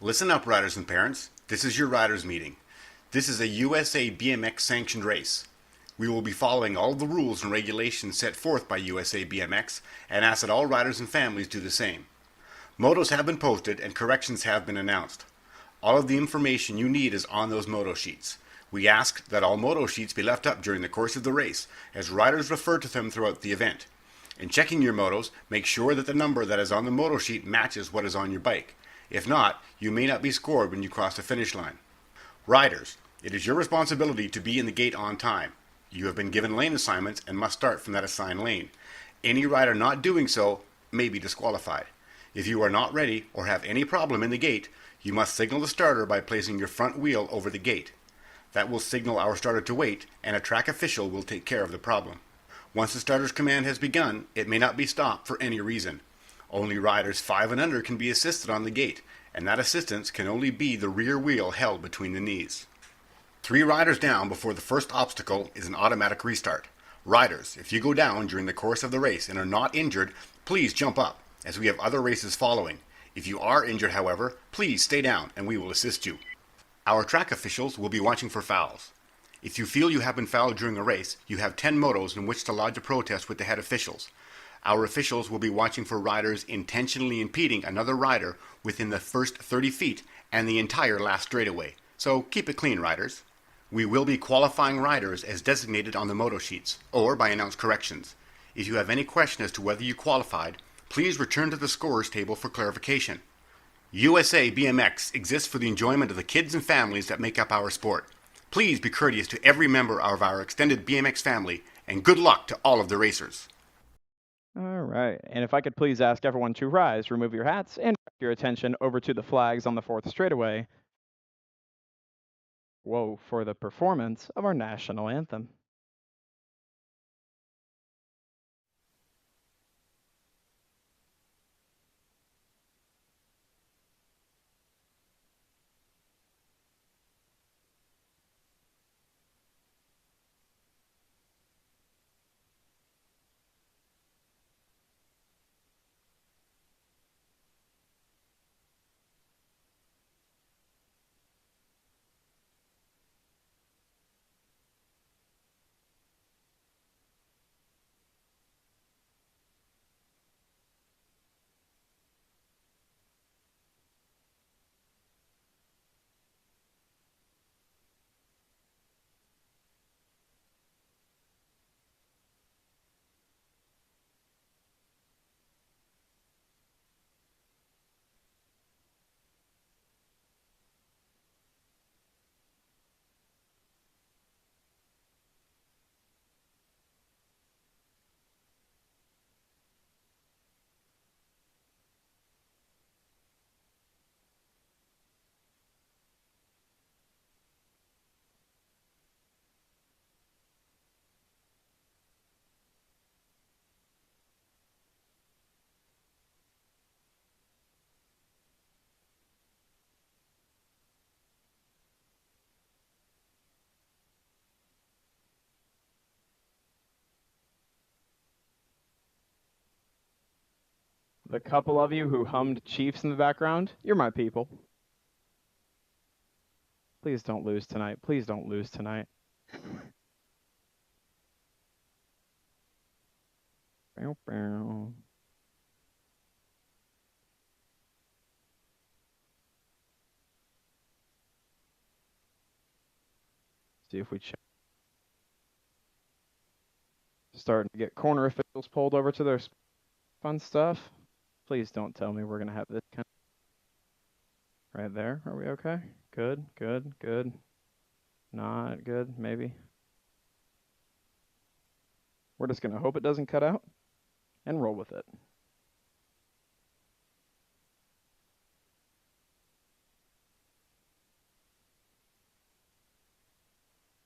Listen up, riders and parents. This is your riders meeting. This is a USA BMX sanctioned race. We will be following all the rules and regulations set forth by USA BMX and ask that all riders and families do the same. Motos have been posted and corrections have been announced. All of the information you need is on those moto sheets. We ask that all moto sheets be left up during the course of the race, as riders refer to them throughout the event. In checking your motos, make sure that the number that is on the moto sheet matches what is on your bike. If not, you may not be scored when you cross the finish line. Riders, it is your responsibility to be in the gate on time. You have been given lane assignments and must start from that assigned lane. Any rider not doing so may be disqualified. If you are not ready or have any problem in the gate, you must signal the starter by placing your front wheel over the gate. That will signal our starter to wait, and a track official will take care of the problem. Once the starter's command has begun, it may not be stopped for any reason. Only riders 5 and under can be assisted on the gate, and that assistance can only be the rear wheel held between the knees. 3 riders down before the first obstacle is an automatic restart. Riders, if you go down during the course of the race and are not injured, please jump up, as we have other races following. If you are injured, however, please stay down and we will assist you. Our track officials will be watching for fouls. If you feel you have been fouled during a race, you have 10 motos in which to lodge a protest with the head officials. Our officials will be watching for riders intentionally impeding another rider within the first 30 feet and the entire last straightaway. So keep it clean, riders. We will be qualifying riders as designated on the moto sheets, or by announced corrections. If you have any question as to whether you qualified, please return to the scorers table for clarification. USA BMX exists for the enjoyment of the kids and families that make up our sport. Please be courteous to every member of our extended BMX family, and good luck to all of the racers. All right, and if I could please ask everyone to rise, remove your hats, and direct your attention over to the flags on the 4th straightaway. Whoa, for the performance of our national anthem. The couple of you who hummed Chiefs in the background, you're my people. Please don't lose tonight. Please don't lose tonight. Bow, bow. See if we check. Starting to get corner officials pulled over to their fun stuff. Please don't tell me we're going to have this kind of... Right there. Are we okay? Good, good, good. Not good, maybe. We're just going to hope it doesn't cut out and roll with it.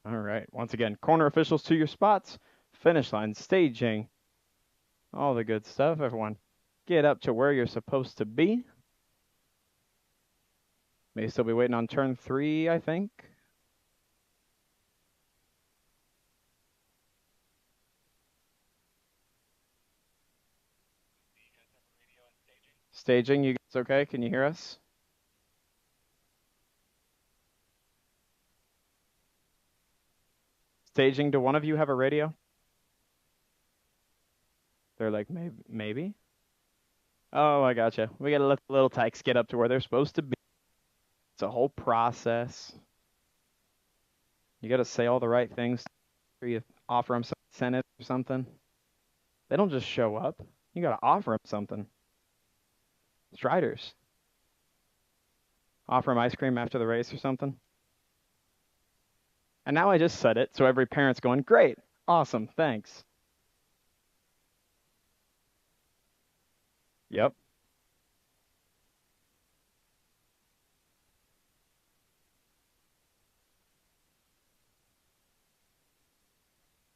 All right. Once again, corner officials to your spots. Finish line, staging. All the good stuff, everyone. Get up to where you're supposed to be. May still be waiting on turn 3, I think. Staging, you guys okay? Can you hear us? Staging, do one of you have a radio? They're like, maybe? Oh, I gotcha. We gotta let the little tykes get up to where they're supposed to be. It's a whole process. You gotta say all the right things, or you offer them some incentive or something. They don't just show up. You gotta offer them something. Striders. Offer them ice cream after the race or something. And now I just said it, so every parent's going, great, awesome, thanks. Yep.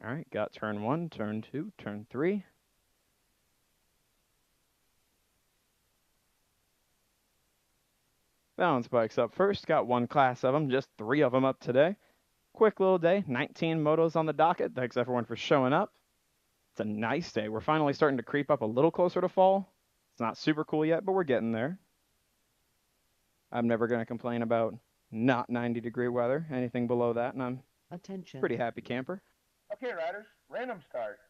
All right, got turn 1, turn 2, turn 3. Balance bikes up first. Got one class of them, just 3 of them up today. Quick little day, 19 motos on the docket. Thanks everyone for showing up. It's a nice day. We're finally starting to creep up a little closer to fall. It's not super cool yet, but we're getting there. I'm never going to complain about not 90-degree weather. Anything below that, and I'm pretty happy camper. Okay, riders, random start.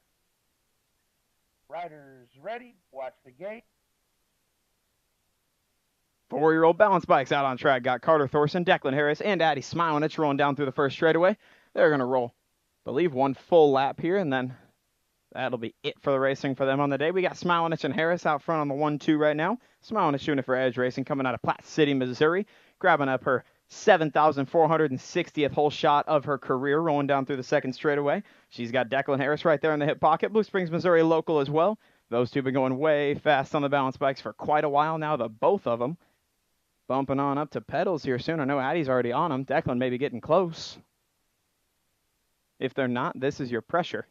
Riders ready, watch the gate. 4-year-old balance bikes out on track. Got Carter Thorson, Declan Harris, and Addie Smilenich rolling down through the first straightaway. They're going to roll, I believe, one full lap here, and then that'll be it for the racing for them on the day. We got Smilenich and Harris out front on the 1-2 right now. Smilenich shooting it for Edge Racing, coming out of Platte City, Missouri, grabbing up her 7,460th hole shot of her career, rolling down through the second straightaway. She's got Declan Harris right there in the hip pocket. Blue Springs, Missouri local as well. Those two have been going way fast on the balance bikes for quite a while now, the both of them. Bumping on up to pedals here soon. I know Addie's already on them. Declan may be getting close. If they're not, this is your pressure.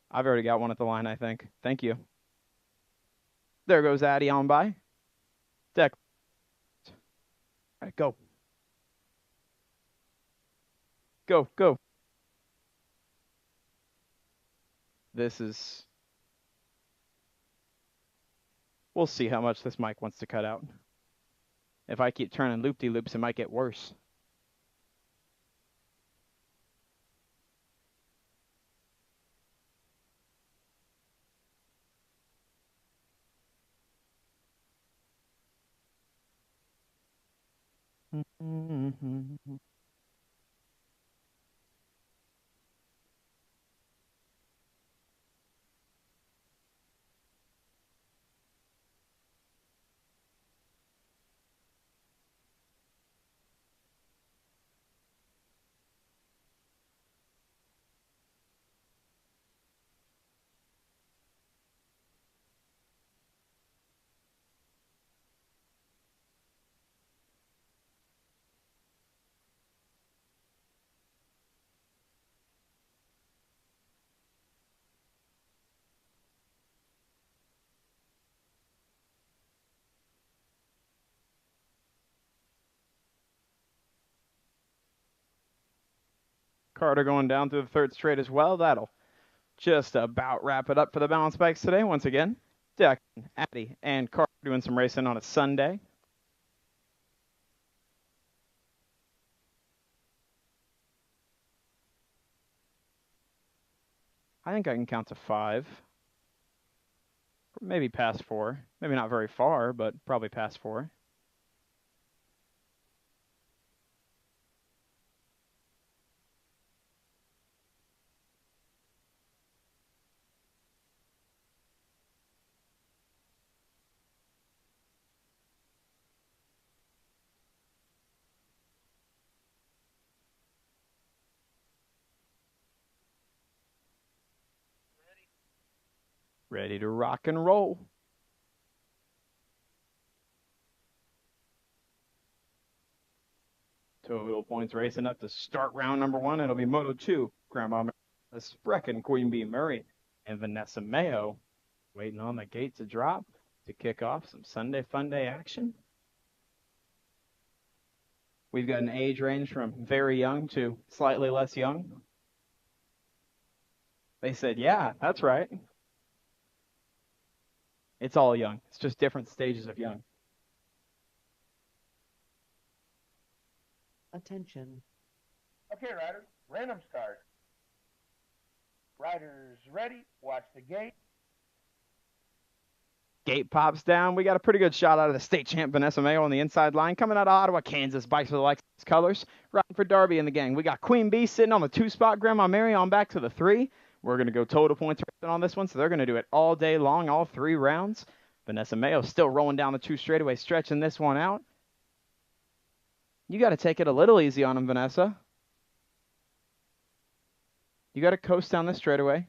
I've already got one at the line, I think. Thank you. There goes Addie on by. Declan. All right, go. Go, go. This is... We'll see how much this mic wants to cut out. If I keep turning loop-de-loops, it might get worse. Carter going down through the third straight as well. That'll just about wrap it up for the balance bikes today. Once again, Declan, Addie, and Carter doing some racing on a Sunday. I think I can count to 5. Maybe past 4. Maybe not very far, but probably past 4. Ready to rock and roll. Total points racing up to start round number 1. It'll be Moto 2. Grandma Sprecken, Queen Bee Murray, and Vanessa Mayo waiting on the gate to drop to kick off some Sunday Funday action. We've got an age range from very young to slightly less young. They said, yeah, that's right. It's all young. It's just different stages of young. Attention. Okay, riders, random start. Riders ready, watch the gate. Gate pops down. We got a pretty good shot out of the state champ Vanessa Mayo on the inside line. Coming out of Ottawa, Kansas. Bikes with the Lexus colors. Riding for Darby and the gang. We got Queen Bee sitting on the 2-spot. Grandma Mary on back to the 3. We're going to go total points on this one, so they're going to do it all day long, all 3 rounds. Vanessa Mayo still rolling down the 2 straightaway, stretching this one out. You got to take it a little easy on him, Vanessa. You got to coast down this straightaway.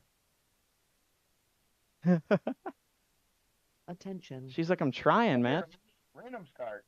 Attention. She's like, I'm trying, man. Random start.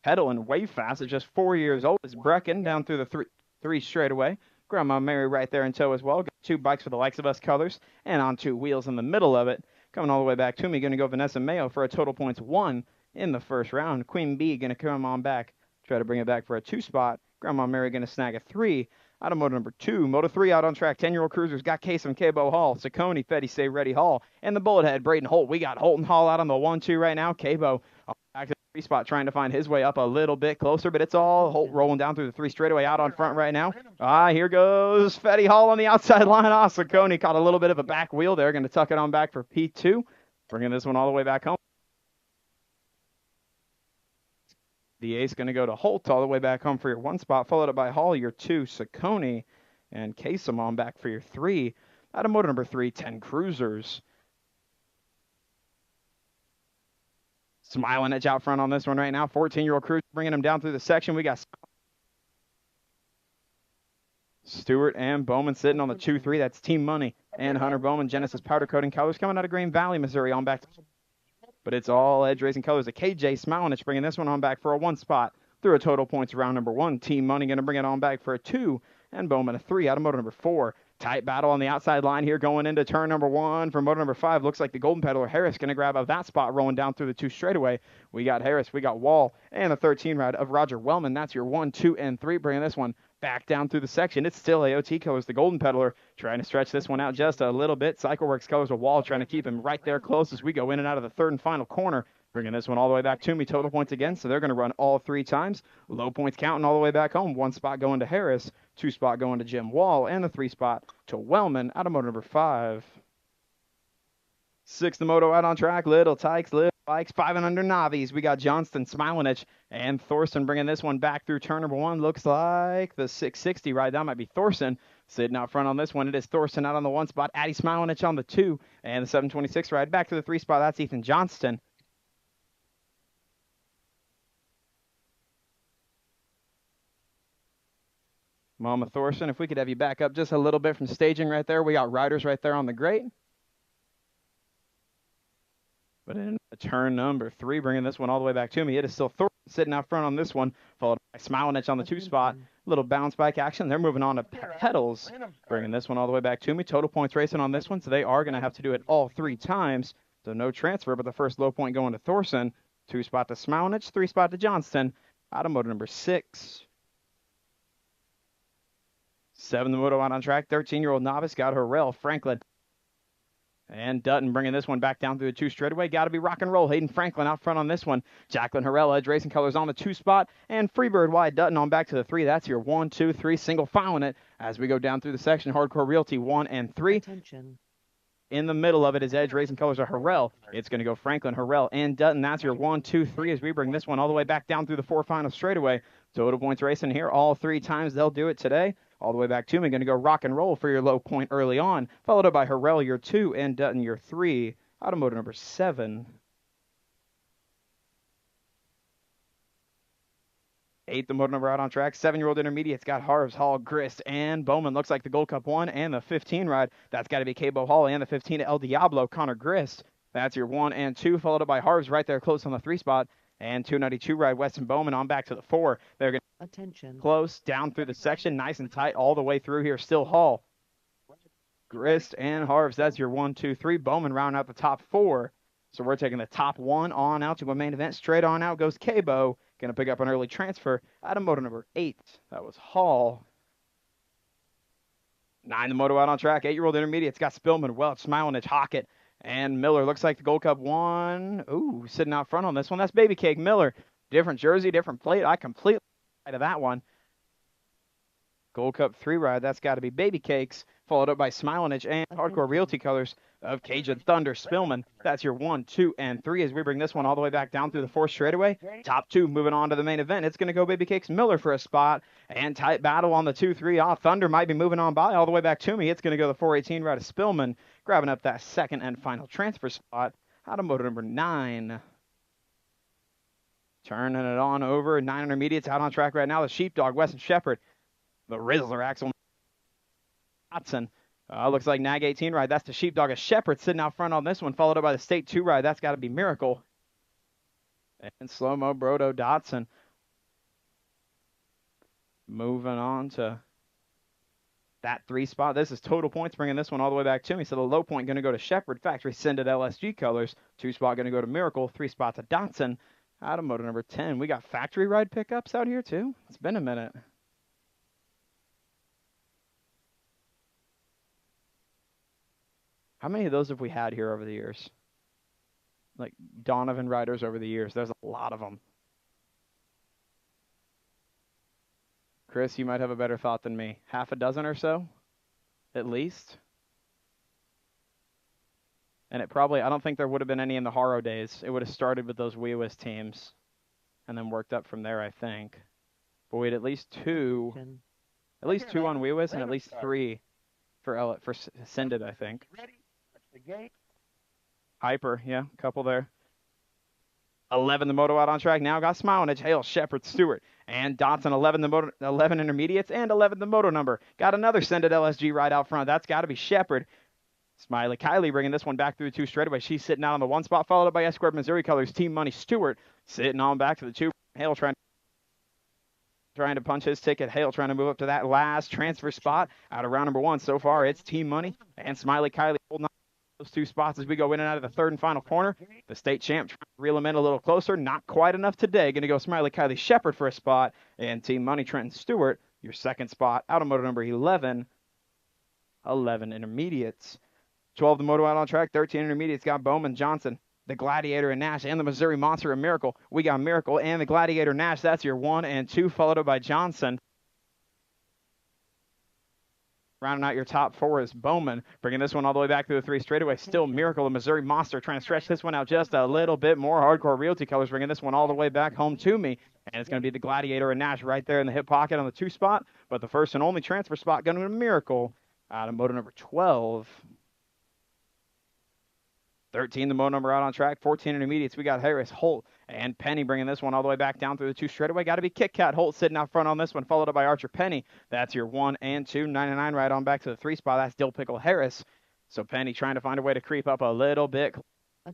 Pedaling way fast at just 4 years old is Brecken down through the 3 straightaway. Grandma Mary right there in tow as well. Got 2 bikes for the likes of us colors and on 2 wheels in the middle of it. Coming all the way back to me, going to go Vanessa Mayo for a total points 1 in the first round. Queen Bee going to come on back, try to bring it back for a 2-spot. Grandma Mary going to snag a 3. Out of moto number 2, moto 3 out on track. 10-year-old cruisers got Kasem, Cabo Hall, Saccone, Fetty, Stay Ready Hall, and the Bullethead, Braden Holt. We got Holt and Hall out on the 1-2 right now. Cabo back to the 3-spot, trying to find his way up a little bit closer, but it's all Holt rolling down through the 3 straightaway out on front right now. Here goes Fetty Hall on the outside line. Saccone caught a little bit of a back wheel there. Going to tuck it on back for P2, bringing this one all the way back home. The ace going to go to Holt all the way back home for your 1 spot, followed up by Hall, your 2, Saccone, and Kasem on back for your 3. Out of motor number 3, 10 Cruisers. Smiling Edge out front on this one right now. 14-year-old Cruiser bringing him down through the section. We got Stewart and Bowman sitting on the 2-3. That's Team Money and Hunter Bowman, Genesis Powder Coating Colors, coming out of Green Valley, Missouri, on back to... But it's all Edge Racing Colors. A KJ Smilinich bringing this one on back for a 1 spot through a total points round number 1. Team Money going to bring it on back for a 2. And Bowman a 3 out of motor number 4. Tight battle on the outside line here going into turn number 1 for motor number 5. Looks like the Golden Peddler Harris going to grab out that spot rolling down through the 2 straightaway. We got Harris, we got Wall, and a 13 ride of Roger Wellman. That's your 1, 2, and 3, bringing this one back down through the section. It's still AOT Colors, the Golden Peddler, trying to stretch this one out just a little bit. CycleWorks Colors with Wall trying to keep him right there close as we go in and out of the 3rd and final corner. Bringing this one all the way back to me. Total points again, so they're going to run all 3 times. Low points counting all the way back home. 1 spot going to Harris, 2 spot going to Jim Wall, and a 3 spot to Wellman out of motor number 5. 6th moto out on track. Little Tykes, Little Bikes, 5 and under Navis. We got Johnston, Smilinich, and Thorson bringing this one back through turn number 1. Looks like the 660 ride. That might be Thorson sitting out front on this one. It is Thorson out on the 1 spot. Addie Smilinich on the 2, and the 726 ride back to the 3 spot. That's Ethan Johnston. Mama Thorson, if we could have you back up just a little bit from staging right there. We got riders right there on the grate. But in turn number 3, bringing this one all the way back to me, it is still Thorson sitting out front on this one, followed by Smilinich on the 2 spot. Little bounce bike action. They're moving on to Pedals, bringing this one all the way back to me. Total points racing on this one, so they are going to have to do it all 3 times. So no transfer, but the first low point going to Thorson. 2 spot to Smilinich, 3 spot to Johnston. Out of motor number 6. 7 the moto out on track. 13-year-old Novice got Harrell, Franklin, and Dutton bringing this one back down through the 2 straightaway. Got to be rock and roll. Hayden Franklin out front on this one. Jacqueline Harrell, Edge Racing Colors on the 2 spot. And Freebird Wide Dutton on back to the 3. That's your 1, 2, 3 single filing it as we go down through the section. Hardcore Realty 1 and 3. Attention. In the middle of it is Edge Racing Colors of Harrell. It's going to go Franklin, Harrell, and Dutton. That's your 1, 2, 3 as we bring this one all the way back down through the 4 final straightaway. Total points racing here all 3 times. They'll do it today. All the way back to me. Going to go rock and roll for your low point early on, followed up by Harrell, your 2, and Dutton, your 3. Out of motor number 7. 8th the motor number out on track. 7-year-old intermediates got Harves, Hall, Grist, and Bowman. Looks like the Gold Cup 1 and the 15 ride. That's got to be Cabo Hall and the 15 El Diablo, Connor Grist. That's your 1 and 2, followed up by Harves right there close on the 3 spot. And 292 ride Weston Bowman on back to the 4. They're going to Attention. close down through the section, nice and tight all the way through here. Still Hall, Grist, and Harves. That's your 1, 2, 3. Bowman round out the top 4. So we're taking the top 1 on out to a main event. Straight on out goes Cabo. Going to pick up an early transfer out of moto number 8. That was Hall. 9 the moto out on track. 8-year-old intermediates got Spillman, Welch, Smilinich, Hockett, and Miller. Looks like the Gold Cup 1. Ooh, sitting out front on this one. That's Baby Cake Miller. Different jersey, different plate. I completely to that one. Gold Cup 3 ride, that's got to be Baby Cakes, followed up by Smilinage and Hardcore Realty Colors of Cajun Thunder Spillman. That's your 1, 2, and 3 as we bring this one all the way back down through the 4th straightaway. Top 2 moving on to the main event. It's going to go Baby Cakes Miller for a spot, and tight battle on the 2-3. Thunder might be moving on by all the way back to me. It's going to go the 418 ride of Spillman, grabbing up that second and final transfer spot out of motor number 9. Turning it on over, 9 intermediates out on track right now. The Sheepdog, Weston Shepherd. The Rizzler, Axel Watson. Looks like Nag 18 ride. That's the Sheepdog of Shepherd sitting out front on this one, followed up by the State 2 ride. That's got to be Miracle. And Slow-Mo Brodo Dotson. Moving on to that 3 spot. This is Total Points, bringing this one all the way back to me. So the low point going to go to Shepherd. Factory Sended LSG Colors. 2 spot going to go to Miracle. 3 spot to Dotson. Out of motor number 10. We got factory ride pickups out here too. It's been a minute. How many of those have we had here over the years? Like Donovan riders over the years. There's a lot of them. Chris, you might have a better thought than me. Half a dozen or so? At least? And it probably, I don't think there would have been any in the Haro days. It would have started with those WeWis teams and then worked up from there, I think. But we had at least 2 on WeWis and at least 3 for Sended, I think. Hyper, yeah, a couple there. 11 the moto out on track. Now got Smilinage, Hale, Shepherd, Stewart, and Dotson. 11 intermediates and 11 the moto number. Got another Sended LSG right out front. That's got to be Shepherd. Smiley Kylie bringing this one back through the 2 straightaway. She's sitting out on the 1 spot, followed up by S-Squared Missouri Colors. Team Money Stewart sitting on back to the 2. Hale trying to punch his ticket. Hale trying to move up to that last transfer spot out of round number 1. So far, it's Team Money and Smiley Kylie holding on those 2 spots as we go in and out of the 3rd and final corner. The state champ trying to reel him in a little closer. Not quite enough today. Going to go Smiley Kylie Shepherd for a spot. And Team Money Trenton Stewart, your 2nd spot out of motor number 11. 11 intermediates. 12 the moto out on track. 13 intermediates got Bowman, Johnson, the Gladiator and Nash, and the Missouri Monster and Miracle. We got Miracle and the Gladiator Nash. That's your 1 and 2, followed up by Johnson. Rounding out your top 4 is Bowman, bringing this one all the way back through the 3 straightaway. Still Miracle, the Missouri Monster, trying to stretch this one out just a little bit more. Hardcore Realty Colors bringing this one all the way back home to me. And it's going to be the Gladiator and Nash right there in the hip pocket on the 2 spot. But the first and only transfer spot going to be Miracle out of motor number 12. 13 the moto number out on track. 14 intermediates. We got Harris, Holt, and Penny bringing this one all the way back down through the 2 straightaway. Got to be Kit Kat Holt sitting out front on this one, followed up by Archer Penny. That's your 1 and 2. 99 right on back to the 3 spot. That's Dill Pickle Harris. So Penny trying to find a way to creep up a little bit.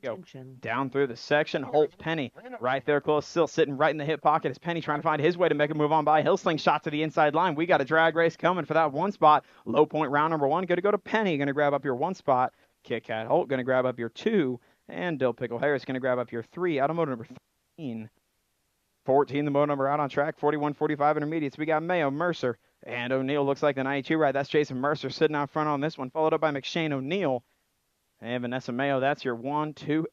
Go down through the section. Holt, Penny right there close, still sitting right in the hip pocket. Is Penny trying to find his way to make a move on by. Hill slingshot to the inside line. We got a drag race coming for that 1 spot. Low point round number 1. Going to go to Penny. Going to grab up your 1 spot. Kit Kat Holt going to grab up your 2. And Dill Pickle Harris going to grab up your 3 out of motor number 13. 14, the moto number out on track. 41, 45 intermediates. We got Mayo, Mercer, and O'Neill. Looks like the 92 ride. That's Jason Mercer sitting out front on this one, followed up by McShane O'Neill. And Vanessa Mayo, that's your 1, 2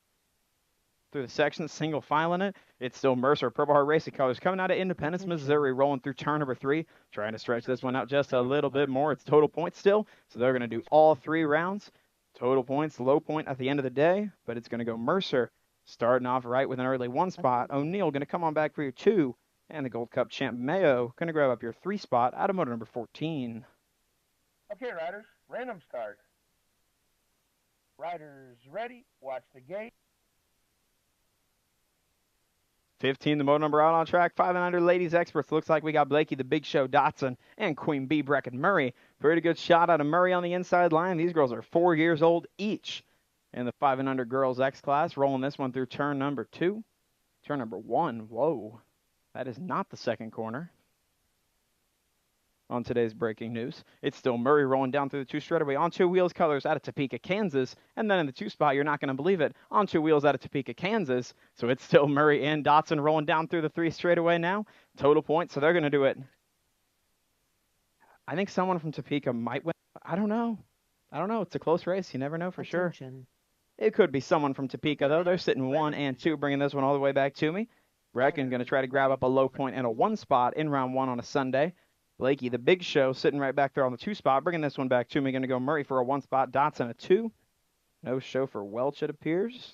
through the section, single filing it. It's still Mercer, Purple Heart Racing Colors coming out of Independence, Missouri, rolling through turn number 3, trying to stretch this one out just a little bit more. It's total points still, so they're going to do all 3 rounds. Total points, low point at the end of the day, but it's going to go Mercer starting off right with an early 1 spot. O'Neill going to come on back for your 2, and the Gold Cup champ Mayo going to grab up your 3 spot out of motor number 14. Okay, riders, random start. Riders ready, watch the gate. 15, the moto number out on track. 5 and under ladies experts. Looks like we got Blakey, the Big Show, Dotson, and Queen Bee, Brecken Murray. Pretty good shot out of Murray on the inside line. These girls are 4 years old each in the 5 and under girls X class. Rolling this one through turn number 2. Turn number 1. Whoa. That is not the second corner. On today's breaking news, it's still Murray rolling down through the 2 straightaway on 2 wheels, Colors out of Topeka, Kansas. And then in the 2 spot, you're not going to believe it, on 2 wheels out of Topeka, Kansas. So it's still Murray and Dotson rolling down through the 3 straightaway now. Total points, so they're going to do it. I think someone from Topeka might win. I don't know. It's a close race. You never know for sure. It could be someone from Topeka, though. They're sitting 1 and 2, bringing this one all the way back to me. Brecken going to try to grab up a low point and a 1 spot in round 1 on a Sunday. Blakey, the big show, sitting right back there on the 2 spot. Bringing this one back to me. Going to go Murray for a 1 spot. Dotson a 2. No show for Welch, it appears.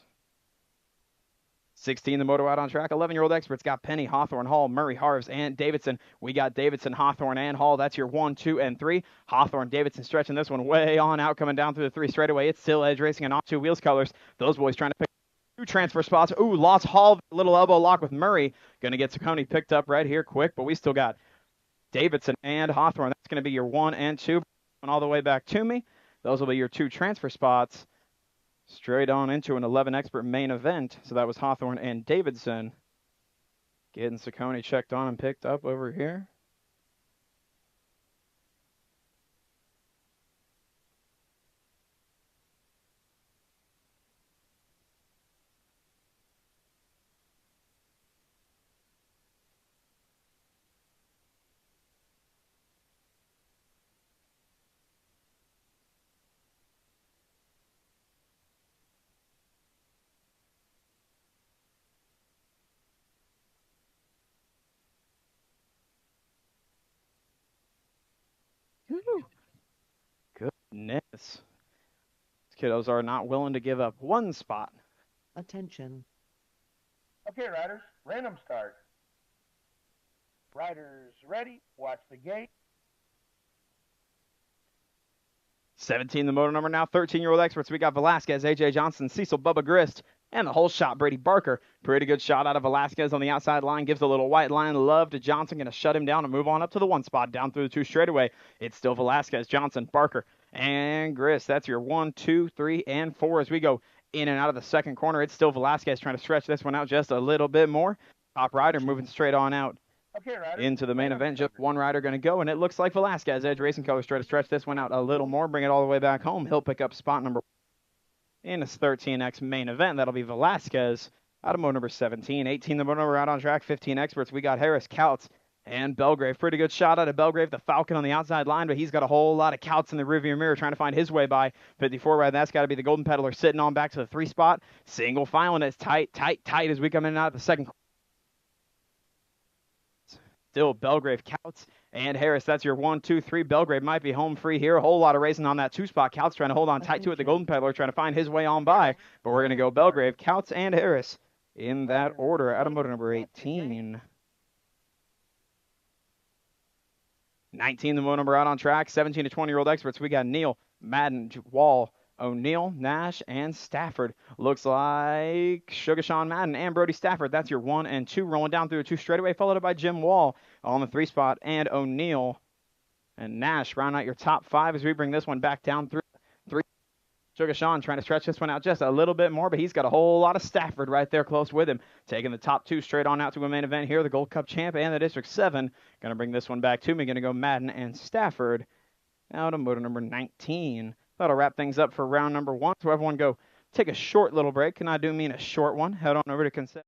16, the moto out on track. 11-year-old experts got Penny, Hawthorne, Hall, Murray, Harves, and Davidson. We got Davidson, Hawthorne, and Hall. That's your 1, 2, and 3. Hawthorne, Davidson stretching this one way on out, coming down through the 3 straightaway. It's still Edge Racing and on 2 wheels colors. Those boys trying to pick 2 transfer spots. Ooh, lost Hall, little elbow lock with Murray. Going to get Saccone picked up right here quick, but we still got Davidson and Hawthorne. That's going to be your 1 and 2. And all the way back to me. Those will be your 2 transfer spots. Straight on into an 11 expert main event. So that was Hawthorne and Davidson. Getting Saccone checked on and picked up over here. Goodness. These kiddos are not willing to give up 1 spot. Attention. Okay, riders, random start. Riders ready, watch the gate. 17, the motor number now. 13-year-old experts. We got Velasquez, AJ Johnson, Cecil, Bubba Grist, and the whole shot, Brady Barker. Pretty good shot out of Velasquez on the outside line. Gives a little white line love to Johnson. Going to shut him down and move on up to the 1 spot. Down through the 2 straightaway. It's still Velasquez, Johnson, Barker, and Grist. That's your 1, 2, 3, and 4 as we go in and out of the second corner. It's still Velasquez trying to stretch this one out just a little bit more. Top rider moving straight on out. Okay, riders, Into the main random event, just start. 1 rider going to go, and it looks like Velasquez, Edge Racing Colors, try to stretch this one out a little more, bring it all the way back home. He'll pick up spot number 1 in his 13X main event. That'll be Velasquez out of motor number 17. 18, the motor number out on track. 15 experts. We got Harris, Couts, and Belgrave. Pretty good shot out of Belgrave, the Falcon on the outside line, but he's got a whole lot of Couts in the rearview mirror trying to find his way by 54 ride. That's got to be the Golden Peddler sitting on back to the 3 spot. Single file, and it's tight, tight, tight as we come in and out of the second. Still Belgrave, Couts, and Harris. That's your 1, 2, 3. Belgrave might be home free here. A whole lot of racing on that 2 spot. Couts trying to hold on tight to it. The Golden Peddler trying to find his way on by. But we're going to go Belgrave, Couts, and Harris in that order. Out of motor number 18. 19, the motor number out on track. 17 to 20-year-old experts. We got Neal, Madden, Wall, O'Neill, Nash, and Stafford. Looks like Sugar Sean Madden and Brody Stafford. That's your 1 and 2. Rolling down through a 2 straightaway, followed up by Jim Wall on the 3 spot. And O'Neill and Nash round out your top 5 as we bring this one back down through 3. Sugar Sean trying to stretch this one out just a little bit more, but he's got a whole lot of Stafford right there close with him. Taking the top 2 straight on out to a main event here. The Gold Cup champ and the District 7. Going to bring this one back to me. Going to go Madden and Stafford out of motor number 19. That'll wrap things up for round number 1. So everyone go take a short little break, and I do mean a short one. Head on over to Consent.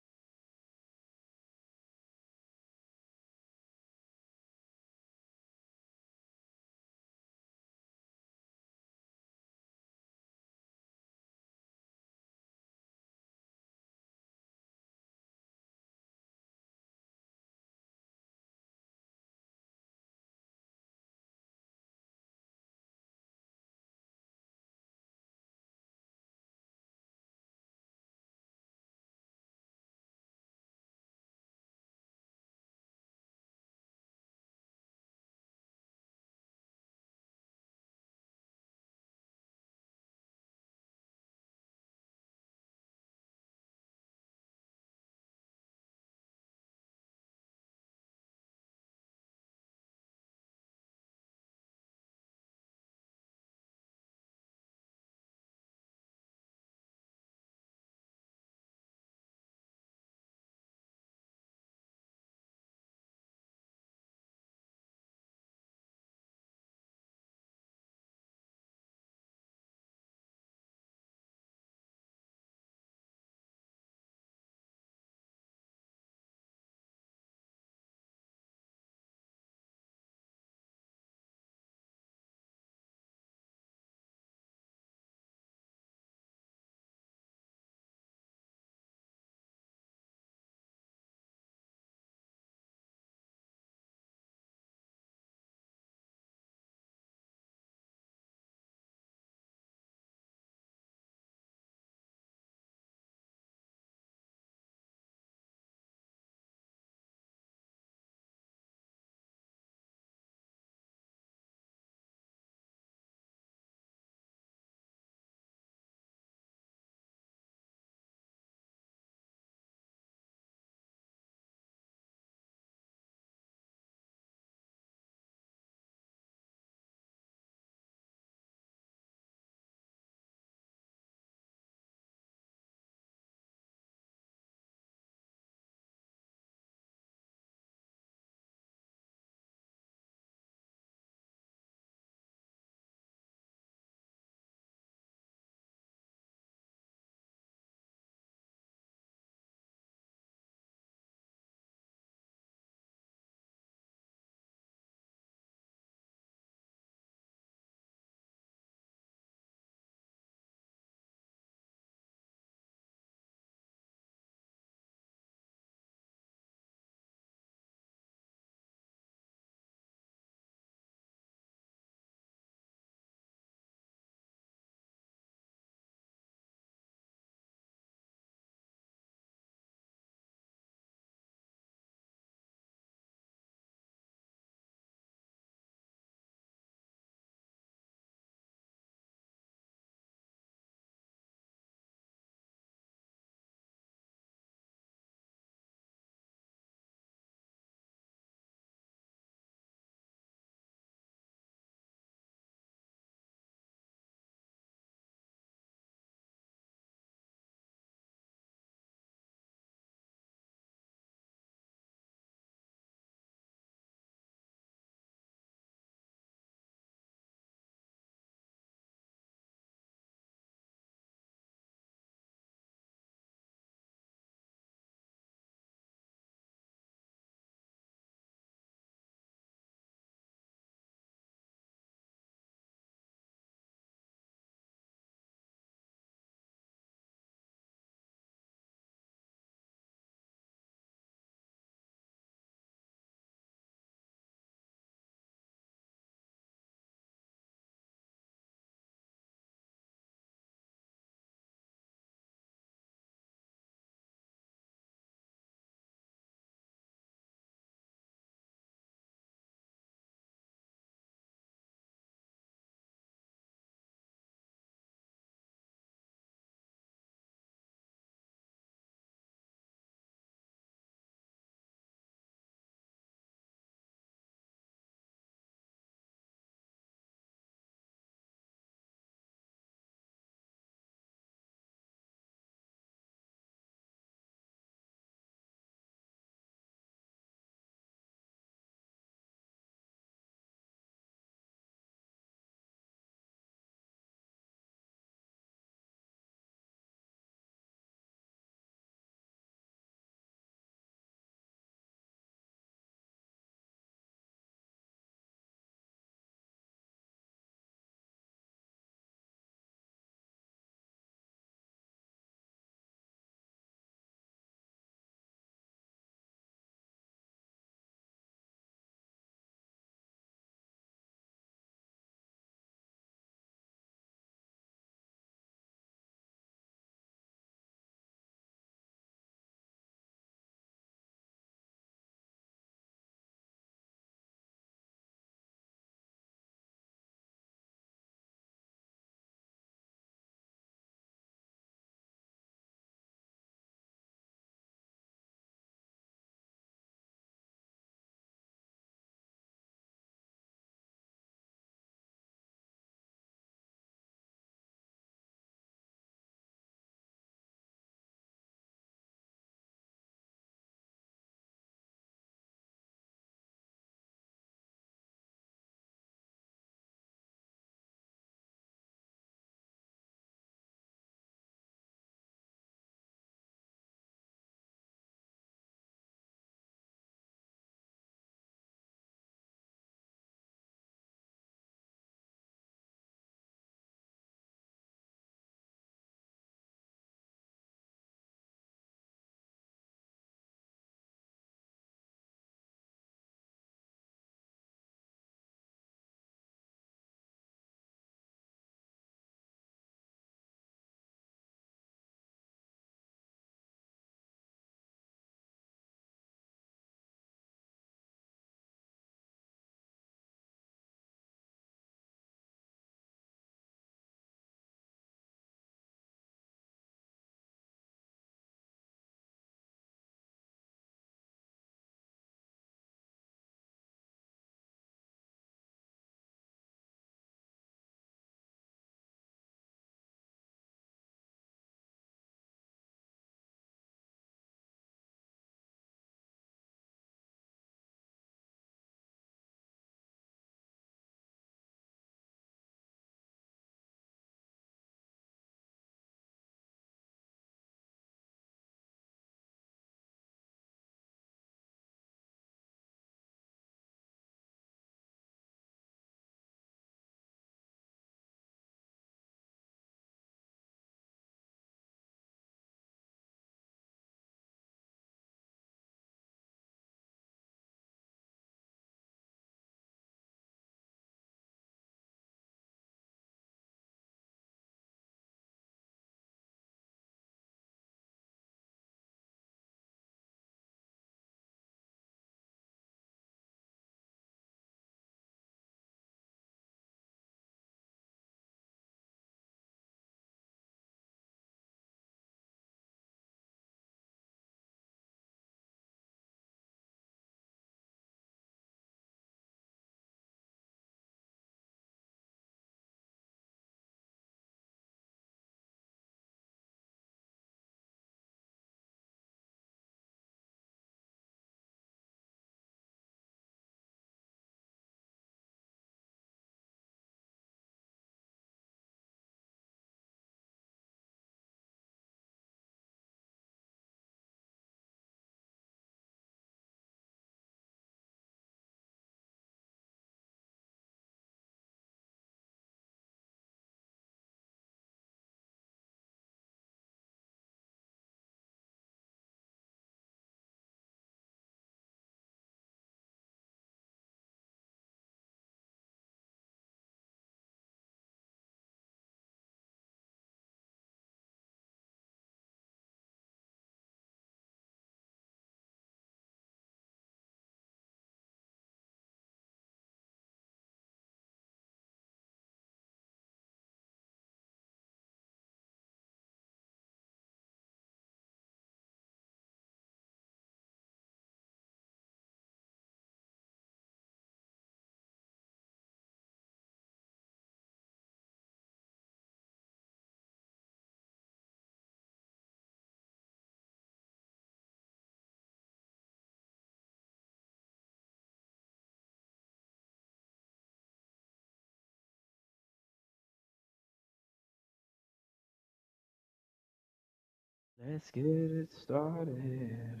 Let's get it started.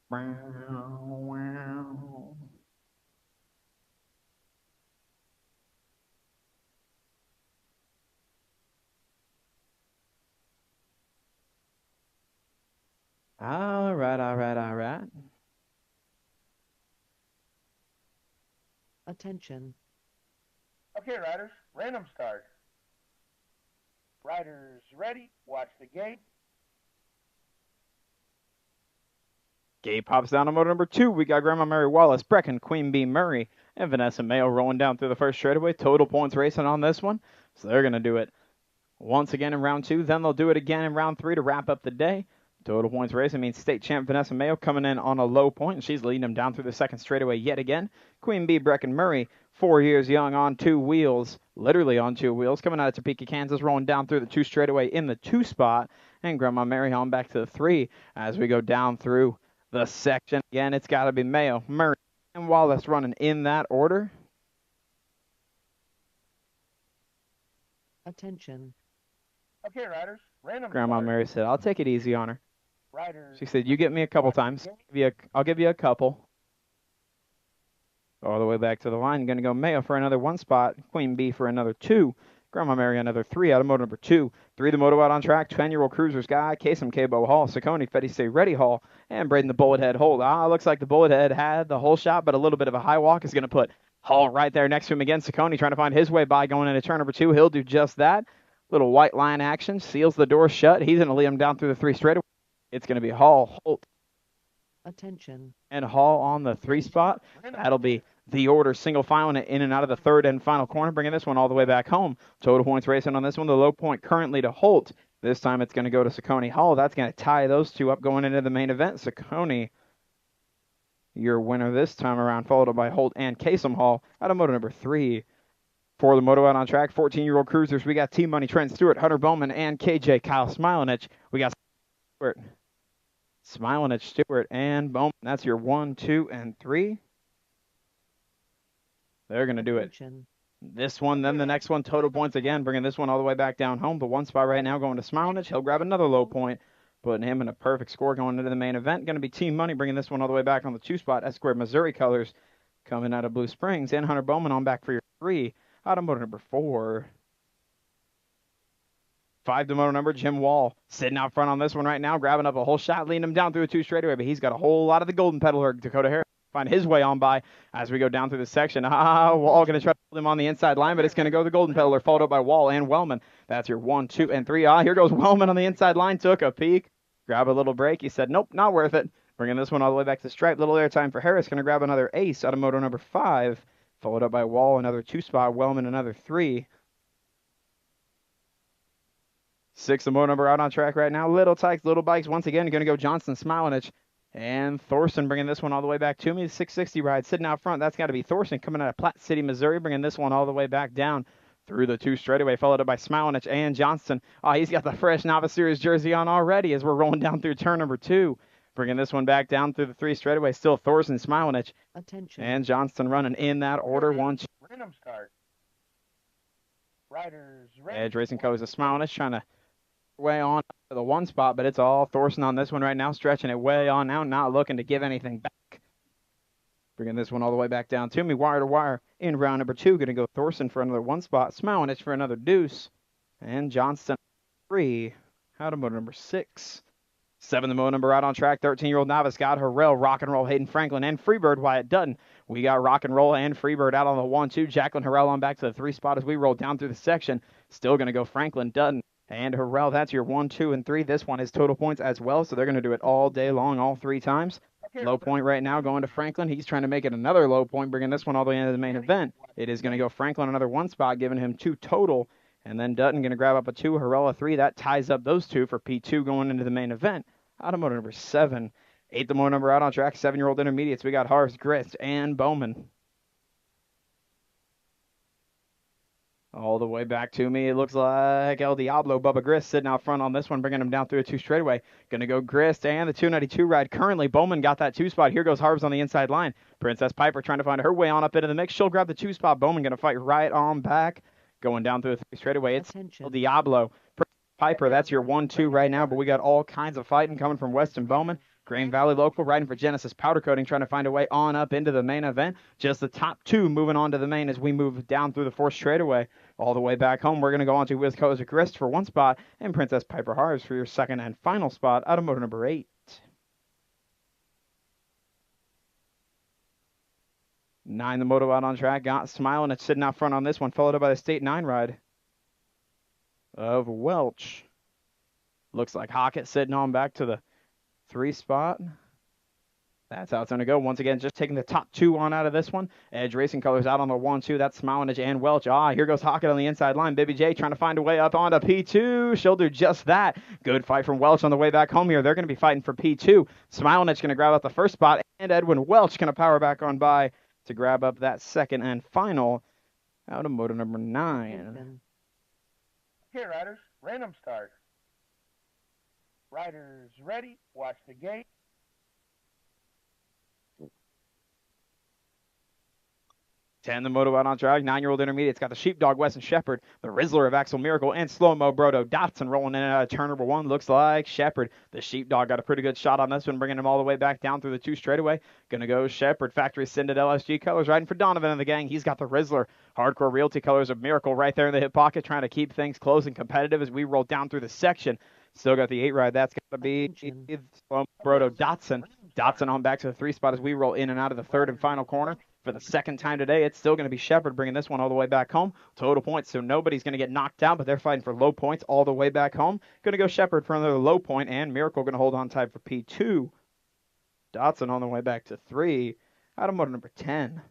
Wow. All right, all right, all right. Attention. Okay, riders, random start. Riders ready, watch the gate. Gate pops down to motor number 2. We got Grandma Mary Wallace, Brecken, Queen Bee Murray, and Vanessa Mayo rolling down through the first straightaway. Total points racing on this one. So they're going to do it once again in round 2. Then they'll do it again in round 3 to wrap up the day. Total points racing means state champ Vanessa Mayo coming in on a low point, and she's leading them down through the second straightaway yet again. Queen Bee Brecken Murray, 4 years young on 2 wheels, literally on 2 wheels, coming out of Topeka, Kansas, rolling down through the 2 straightaway in the 2 spot. And Grandma Mary on back to the 3 as we go down through the section. Again, it's got to be Mayo, Murray, and Wallace running in that order. Attention. Okay, riders, random Grandma start. Mary said, I'll take it easy on her. Riders. She said, you get me a couple watch the times. gate. I'll give you a couple. All the way back to the line. Going to go Mayo for another 1 spot. Queen Bee for another 2. Grandma Mary another 3 out of motor number 2. 3 the moto out on track. 10-year-old Cruisers guy. Kasem Cabo Hall. Saccone Fetty Stay Ready Hall. And Braden the Bullet Head hold. Looks like the Bullet Head had the whole shot, but a little bit of a high walk is going to put Hall right there next to him again. Saccone trying to find his way by going into turn number 2. He'll do just that. Little white line action. Seals the door shut. He's going to lead him down through the 3 straightaway. It's going to be Hall, Holt, Attention. and Hall on the 3 spot. That'll be the order single file in and out of the third and final corner, bringing this one all the way back home. Total points racing on this one. The low point currently to Holt. This time it's going to go to Saccone Hall. That's going to tie those two up going into the main event. Saccone, your winner this time around, followed up by Holt and Kasem Hall out of moto number 3. For the moto out on track, 14-year-old Cruisers, we got Team Money, Trent Stewart, Hunter Bowman, and KJ Kyle Smilenich. We got Stewart, Smilenich, Stewart, and Bowman. That's your 1, 2, and 3. They're going to do it. Attention. This one, then the next one, total points again, bringing this one all the way back down home. The 1 spot right now going to Smilenich. He'll grab another low point, putting him in a perfect score going into the main event. Going to be Team Money, bringing this one all the way back on the 2 spot. S-Squared Missouri colors coming out of Blue Springs. And Hunter Bowman on back for your 3. Out of motor number 4. 5 to motor number, Jim Wall, sitting out front on this one right now, grabbing up a whole shot, leading him down through a 2 straightaway, but he's got a whole lot of the golden pedal, Dakota Harris. Find his way on by as we go down through the section. Wall going to try to hold him on the inside line, but it's going to go the golden peddler, followed up by Wall and Wellman. That's your 1, 2, and 3. Here goes Wellman on the inside line, took a peek, grab a little break. He said, nope, not worth it. Bringing this one all the way back to stripe. Little airtime for Harris. Going to grab another ace out of moto number 5, followed up by Wall, another 2 spot, Wellman another 3. 6 the moto number out on track right now. Little Tykes, Little Bikes, once again, going to go Johnson, Smilenich, and Thorson bringing this one all the way back to me. The 660 ride sitting out front. That's got to be Thorson coming out of Platte City, Missouri, bringing this one all the way back down through the 2 straightaway, followed up by Smilenich and Johnston. He's got the fresh Novice Series jersey on already as we're rolling down through turn number 2. Bringing this one back down through the 3 straightaway. Still Thorson, Smilenich, Attention. and Johnston running in that order. 1, 2. Random start. Riders ready. Edge Racing Co. is a Smilenich trying to way on to the 1 spot, but it's all Thorson on this one right now, stretching it way on now, not looking to give anything back. Bringing this one all the way back down to me, wire to wire in round number 2. Going to go Thorson for another 1 spot, Smilenich for another deuce, and Johnston 3 out of motor number 6. 7 the moto number out on track, 13-year-old novice got Harrell, Rock and Roll, Hayden Franklin, and Freebird Wyatt Dutton. We got Rock and Roll and Freebird out on the 1, 2. Jacqueline Harrell on back to the 3 spot as we roll down through the section. Still going to go Franklin, Dutton, and Harrell. That's your 1, 2, and 3. This one is total points as well, so they're going to do it all day long, all 3 times. Okay, Low point right now going to Franklin. He's trying to make it another low point, bringing this one all the way into the main event. It is going to go Franklin another 1 spot, giving him 2 total. And then Dutton going to grab up a 2, Harrell a 3. That ties up those 2 for P2 going into the main event. Out of motor number 7. 8 the motor number out on track, 7-year-old intermediates. We got Harv's, Grist, and Bowman. All the way back to me, it looks like El Diablo, Bubba Grist sitting out front on this one, bringing him down through a 2 straightaway. Going to go Grist and the 292 ride. Currently, Bowman got that 2 spot. Here goes Harv's on the inside line. Princess Piper trying to find her way on up into the mix. She'll grab the 2 spot. Bowman going to fight right on back. Going down through the 3 straightaway, it's Attention. Diablo. Piper, that's your 1-2 right now, but we got all kinds of fighting coming from Weston Bowman. Green Valley Local riding for Genesis Powder Coating, trying to find a way on up into the main event. Just the top 2 moving on to the main as we move down through the 4th straightaway. All the way back home, we're going to go on to Wiz Colors of Grist for 1 spot and Princess Piper Harves for your 2nd and final spot out of motor number 8. 9, the moto out on track, got Smiling. It's sitting out front on this one, followed up by the State 9 ride of Welch. Looks like Hockett sitting on back to the 3 spot. That's how it's going to go. Once again, just taking the top 2 on out of this one. Edge Racing Colors out on the 1-2. That's Smilinage and Welch. Here goes Hockett on the inside line. Baby J trying to find a way up onto P2. She'll do just that. Good fight from Welch on the way back home here. They're going to be fighting for P2. Smilinage going to grab up the 1st spot, and Edwin Welch going to power back on by to grab up that 2nd and final out of moto number 9. Attention. Okay, riders, random start. Riders ready, watch the gate. 10, the moto out on track. 9-year-old intermediate's got the Sheepdog Weston Shepherd, the Rizzler of Axel Miracle, and Slow-Mo Brodo Dotson rolling in and out of turn number 1. Looks like Shepherd. The Sheepdog got a pretty good shot on this one, bringing him all the way back down through the 2 straightaway. Gonna go Shepherd. Factory Sinded LSG colors riding for Donovan and the gang. He's got the Rizzler. Hardcore Realty colors of Miracle right there in the hip pocket, trying to keep things close and competitive as we roll down through the section. Still got the 8 ride. That's got to be Slow-Mo Brodo Dotson. Dotson on back to the 3 spot as we roll in and out of the 3rd and final corner. For the 2nd time today, it's still going to be Shepherd bringing this one all the way back home. Total points, so nobody's going to get knocked out, but they're fighting for low points all the way back home. Going to go Shepherd for another low point, and Miracle going to hold on tight for P2. Dotson on the way back to 3. Out of moto number 10.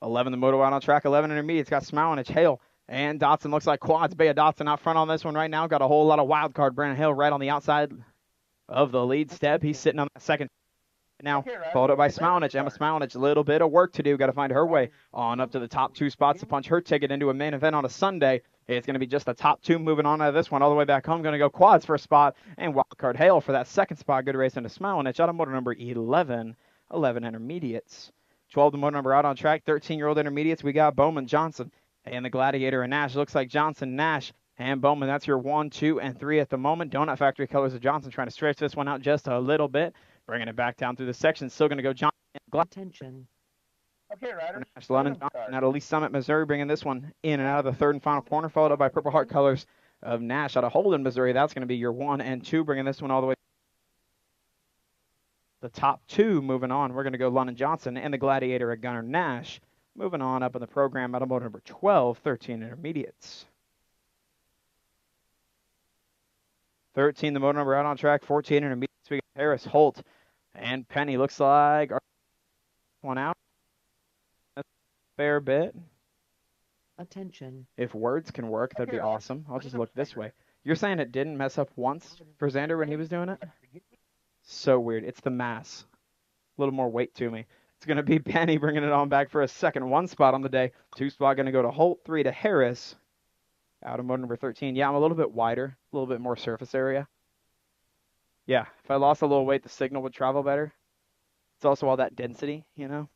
11, the moto out on track. 11 intermediates got Smilinage, Hale, and Dotson. Looks like quads. Bea Dotson out front on this one right now. Got a whole lot of wild card. Brandon Hale right on the outside of the lead step. He's sitting on the 2nd. Now, followed up by Smilinage. Emma Smilinage, a little bit of work to do. Got to find her way on up to the top 2 spots to punch her ticket into a main event on a Sunday. It's going to be just the top 2 moving on out of this one all the way back home. Going to go quads for a spot, and wildcard Hale for that 2nd spot. Good race into Smilinage out of motor number 11. 11 intermediates. 12 the motor number out on track. 13-year-old intermediates. We got Bowman, Johnson, and the Gladiator and Nash. Looks like Johnson, Nash, and Bowman. That's your 1, 2, and 3 at the moment. Donut Factory colors of Johnson trying to stretch this one out just a little bit. Bringing it back down through the section. Still going to go Johnson. Attention. Okay, riders, Nash, London random Johnson start. out of Lee Summit, Missouri, bringing this one in and out of the 3rd and final corner, followed up by Purple Heart colors of Nash out of Holden, Missouri. That's going to be your 1 and 2, bringing this one all the way. The top 2 moving on. We're going to go London Johnson and the Gladiator at Gunnar Nash. Moving on up in the program out of motor number 12, 13 intermediates. 13, the motor number out on track. 14 intermediates. We got Harris, Holt, and Penny. Looks like one out. A fair bit. Attention. If words can work, that'd be awesome. I'll just look this way. You're saying it didn't mess up once for Xander when he was doing it? So weird. It's the mass. A little more weight to me. It's going to be Penny bringing it on back for a 2nd 1 spot on the day. 2 spot going to go to Holt, 3 to Harris. Out of motor number 13. Yeah, I'm a little bit wider, a little bit more surface area. Yeah, if I lost a little weight, the signal would travel better. It's also all that density, you know.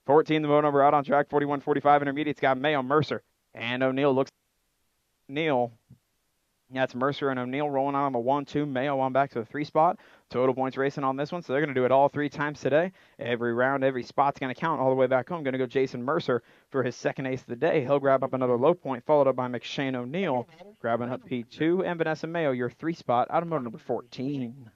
14, the motor number out on track. 41, 45 intermediates got Mayo, Mercer, and O'Neill. Looks O'Neill. Yeah, it's Mercer and O'Neill rolling on the 1, 2. Mayo on back to the 3 spot. Total points racing on this one, so they're going to do it all 3 times today. Every round, every spot's going to count all the way back home. Going to go Jason Mercer for his 2nd ace of the day. He'll grab up another low point, followed up by McShane O'Neill, grabbing up P2, and Vanessa Mayo, your 3 spot out of motor number 14.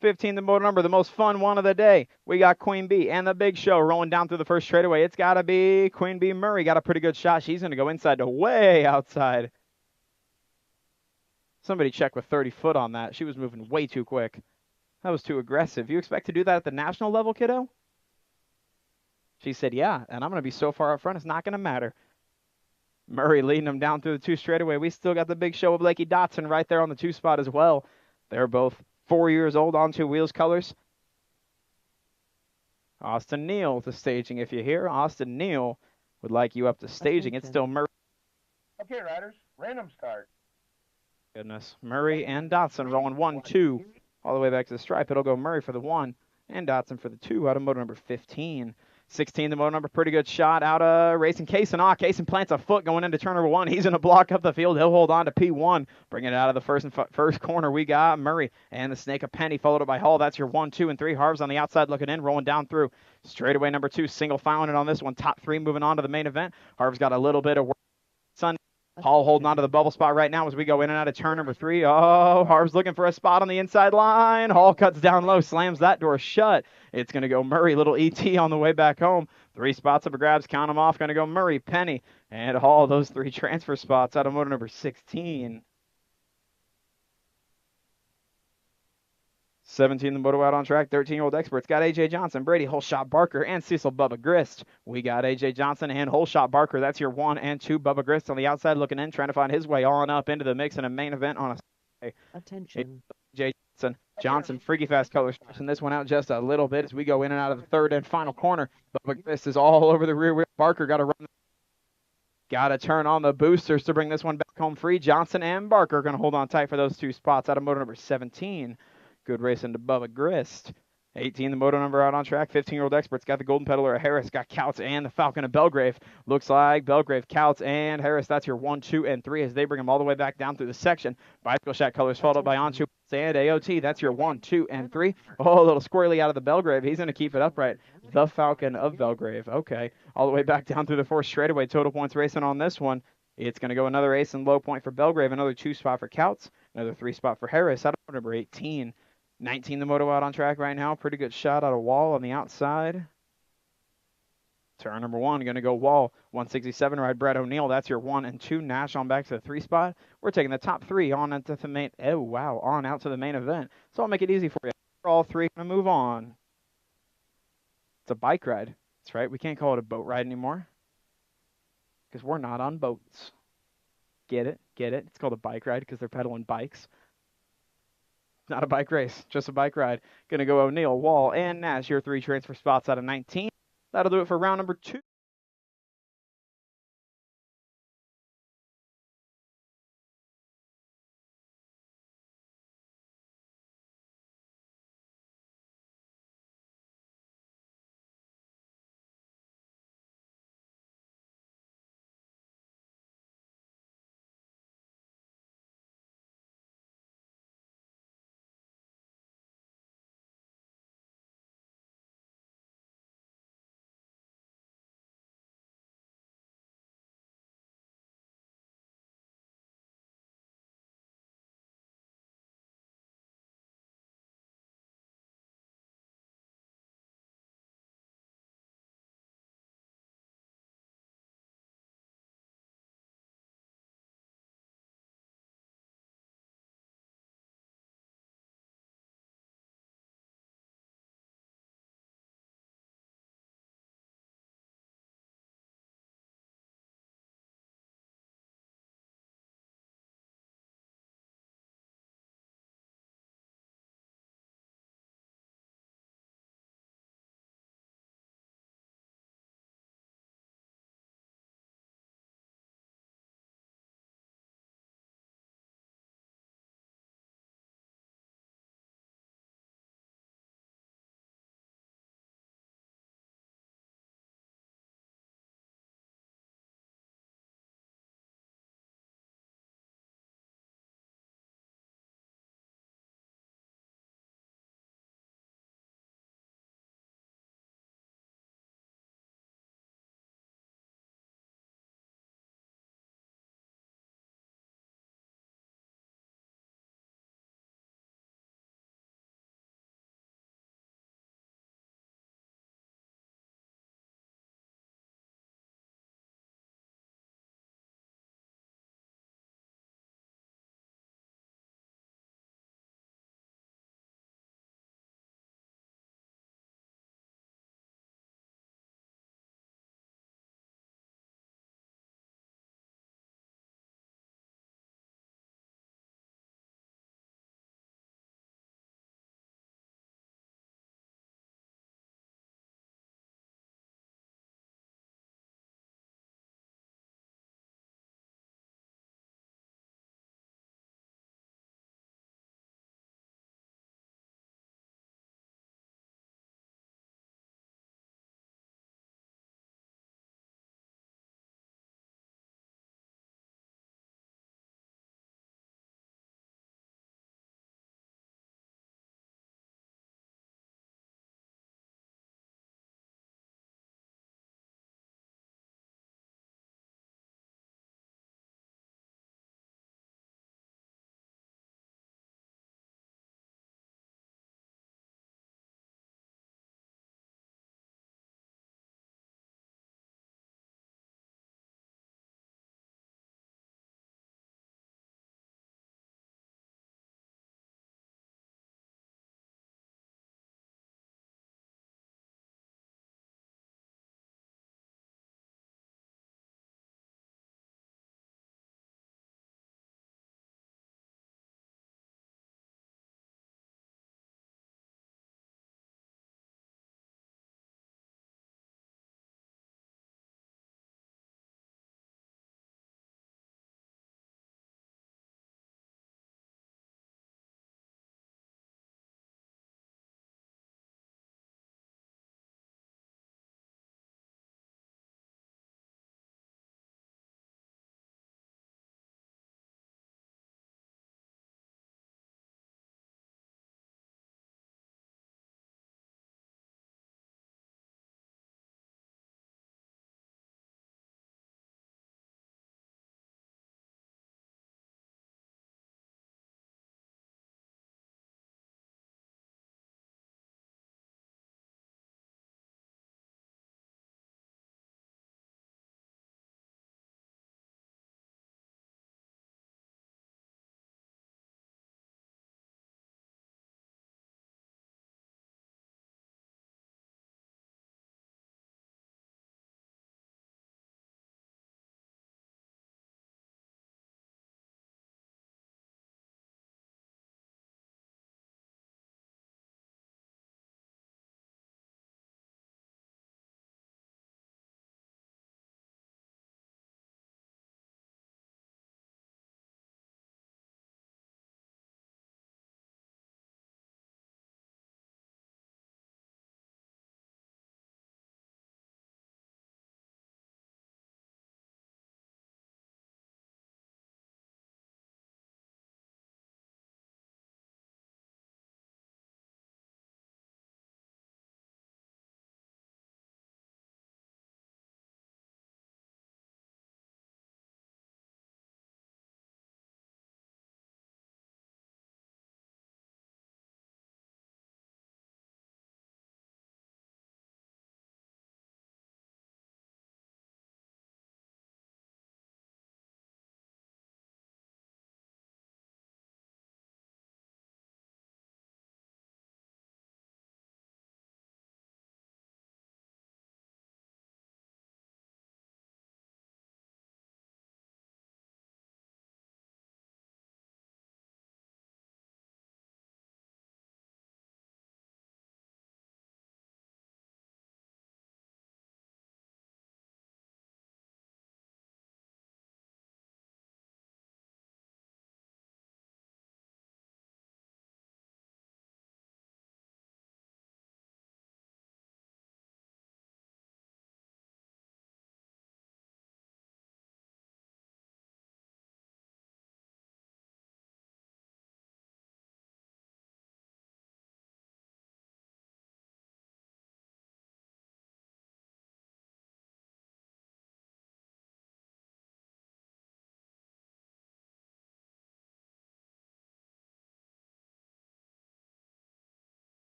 15, the motor number, the most fun one of the day. We got Queen Bee and the Big Show rolling down through the 1st straightaway. It's got to be Queen Bee Murray. Got a pretty good shot. She's going to go inside to way outside. Somebody check with 30 foot on that. She was moving way too quick. That was too aggressive. You expect to do that at the national level, kiddo? She said, yeah, and I'm going to be so far up front, it's not going to matter. Murray leading them down through the 2 straightaway. We still got the Big Show of Blakey Dotson right there on the 2 spot as well. They're both 4 years old on 2 wheels colors. Austin Neal to staging. If you hear, Austin Neal would like you up to staging. It's still Murray. Okay, riders, random start. Goodness. Murray and Dotson rolling 1, 2. All the way back to the stripe. It'll go Murray for the 1. And Dotson for the 2 out of moto number 15. 16, the moto number, pretty good shot out of racing Kaysen. Kaysen plants a foot going into turn number 1. He's going to block up the field. He'll hold on to P1. Bring it out of the first corner. We got Murray and the Snake of Penny, followed up by Hall. That's your 1, 2, and 3. Harv's on the outside looking in, rolling down through. Straightaway number 2, single filing it on this one. Top 3 moving on to the main event. Harv's got a little bit of work. Hall holding on to the bubble spot right now as we go in and out of turn number 3. Oh, Harv's looking for a spot on the inside line. Hall cuts down low, slams that door shut. It's going to go Murray, little ET on the way back home. 3 spots up for grabs, count them off. Going to go Murray, Penny, and Hall. Those 3 transfer spots out of motor number 16. 17, the moto out on track. 13-year-old experts got A.J. Johnson, Brady, Holeshot, Barker, and Cecil Bubba Grist. We got A.J. Johnson and Holeshot, Barker. That's your 1 and 2. Bubba Grist on the outside looking in, trying to find his way on up into the mix in a main event on a Attention. A.J. Johnson, freaky fast colors, pushing this one out just a little bit as we go in and out of the third and final corner. Bubba Grist is all over the rear wheel. Barker got to run. Got to turn on the boosters to bring this one back home free. Johnson and Barker going to hold on tight for those 2 spots out of motor number 17. Good racing to Bubba Grist. 18, the moto number out on track. 15-year-old experts got the Golden Peddler of Harris, got Couts and the Falcon of Belgrave. Looks like Belgrave, Couts, and Harris. That's your 1, 2, and 3 as they bring them all the way back down through the section. Bicycle Shack colors followed by Onchu and AOT. That's your 1, 2, and 3. Oh, a little squirrely out of the Belgrave. He's going to keep it upright. The Falcon of Belgrave. Okay. All the way back down through the 4th straightaway. Total points racing on this one. It's going to go another ace and low point for Belgrave. Another 2 spot for Couts. Another 3 spot for Harris. Out of number 18. 19, the moto out on track right now. Pretty good shot out of Wall on the outside. Turn number 1, going to go Wall. 167, ride Brett O'Neill. That's your 1 and 2. Nash on back to the 3 spot. We're taking the top 3 on into the main. Oh, wow. On out to the main event. So I'll make it easy for you. All 3 going to move on. It's a bike ride. That's right. We can't call it a boat ride anymore. Because we're not on boats. Get it? Get it? It's called a bike ride because they're pedaling bikes. Not a bike race, just a bike ride. Going to go O'Neill, Wall, and Nash. Your 3 transfer spots out of 19. That'll do it for round number 2.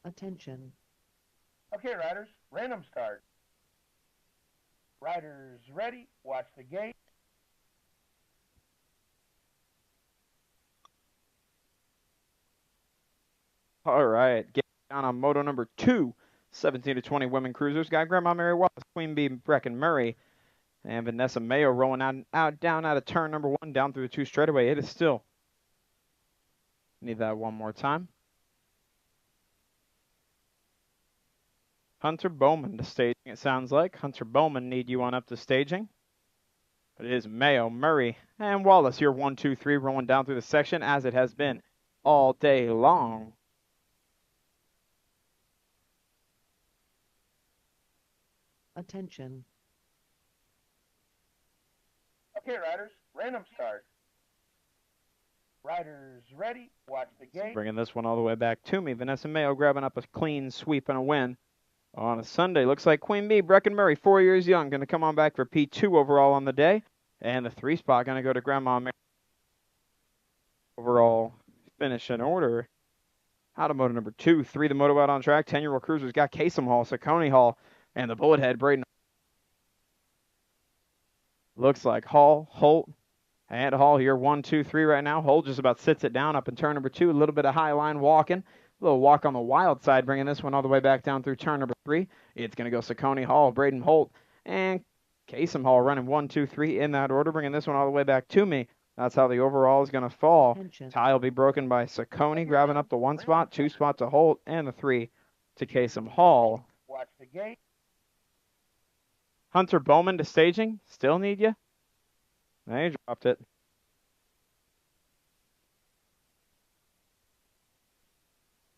Attention. Okay, riders, random start. Riders ready, watch the gate. All right, get down on moto number 2, 17 to 20 women cruisers. Got Grandma Mary Wallace, Queen Bee, Brecken Murray, and Vanessa Mayo rolling down out of turn number 1, down through the 2 straightaway. It is still. Need that one more time. Hunter Bowman to staging, it sounds like. Hunter Bowman need you on up to staging. But it is Mayo, Murray, and Wallace here, 1, 2, 3, rolling down through the section as it has been all day long. Attention. Okay, riders, random start. Riders ready, watch the gate. Bringing this one all the way back to me. Vanessa Mayo grabbing up a clean sweep and a win on a Sunday. Looks like Queen Bee, Brecken Murray, 4 years young, going to come on back for P2 overall on the day. And the 3 spot going to go to Grandma Mary. Overall finish in order. Out of moto number 2, 3 the moto out on track. 10-year-old cruisers got Kasem Hall, Saucony Hall, and the Bullethead Braden. Looks like Hall, Holt, and Hall here, 1, 2, 3 right now. Holt just about sits it down up in turn number 2. A little bit of high line walking. A little walk on the wild side, bringing this one all the way back down through turn number 3. It's going to go Saucony Hall, Braden Holt, and Kasem Hall running 1, 2, 3 in that order, bringing this one all the way back to me. That's how the overall is going to fall. Attention. Tie will be broken by Saucony, grabbing up the 1 spot, 2 spot to Holt, and the 3 to Kasem Hall. Watch the gate. Hunter Bowman to staging. Still need you? Now you dropped it.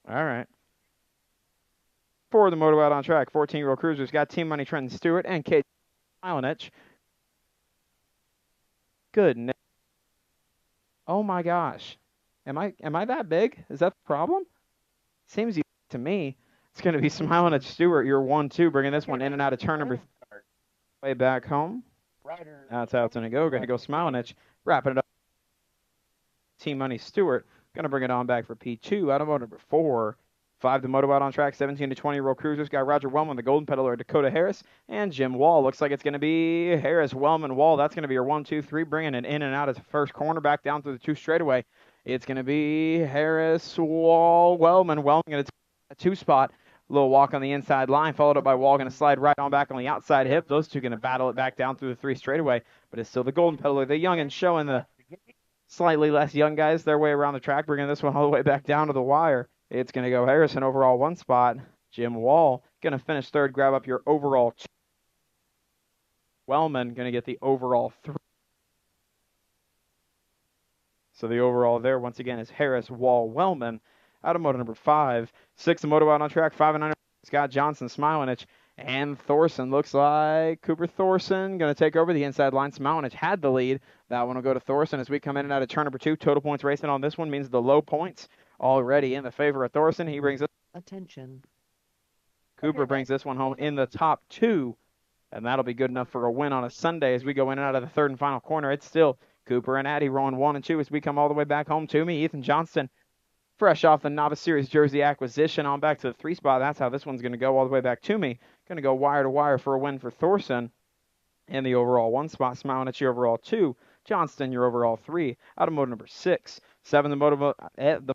All right. 4 of the moto out on track. 14-year-old cruisers got Team Money Trenton Stewart and Kate Milenich. Goodness. Oh my gosh. Am I that big? Is that the problem? Seems easy to me. It's going to be Milenich Stewart, your 1-2, bringing this one in and out of turn number way back home. That's how it's going to go. Going to go Milenich, wrapping it up. Team Money Stewart going to bring it on back for P2. Out of moto number 4. 5 the moto out on track. 17 to 20-year-old cruisers got Roger Wellman, the golden peddler, Dakota Harris, and Jim Wall. Looks like it's going to be Harris, Wellman, Wall. That's going to be your 1, 2, 3, bringing it in and out of the first corner, back down through the 2 straightaway. It's going to be Harris, Wall, Wellman. Wellman going to take a 2 spot. A little walk on the inside line, followed up by Wall, going to slide right on back on the outside hip. Those two going to battle it back down through the 3 straightaway, but it's still the golden peddler, the youngin, showing the slightly less young guys their way around the track, bringing this one all the way back down to the wire. It's going to go Harrison overall 1 spot. Jim Wall going to finish 3rd, grab up your overall 2. Wellman going to get the overall 3. So the overall there, once again, is Harris, Wall, Wellman. Out of moto number 5. 6 the moto out on track. 5 and 9. Scott Johnson, Smilenich, and Thorson. Looks like Cooper Thorson going to take over the inside line. Smilenich had the lead. That one will go to Thorson as we come in and out of turn number 2. Total points racing on this one means the low points already in the favor of Thorson. He brings it. Attention. Cooper brings this one home in the top 2, and that'll be good enough for a win on a Sunday as we go in and out of the 3rd and final corner. It's still Cooper and Addy rolling 1 and 2 as we come all the way back home to me. Ethan Johnston, fresh off the Novice Series jersey acquisition, on back to the 3 spot. That's how this one's going to go all the way back to me. Going to go wire to wire for a win for Thorson. And the overall 1 spot, smiling at your overall 2. Johnston, your overall 3. Out of moto number 6. 7 the moto the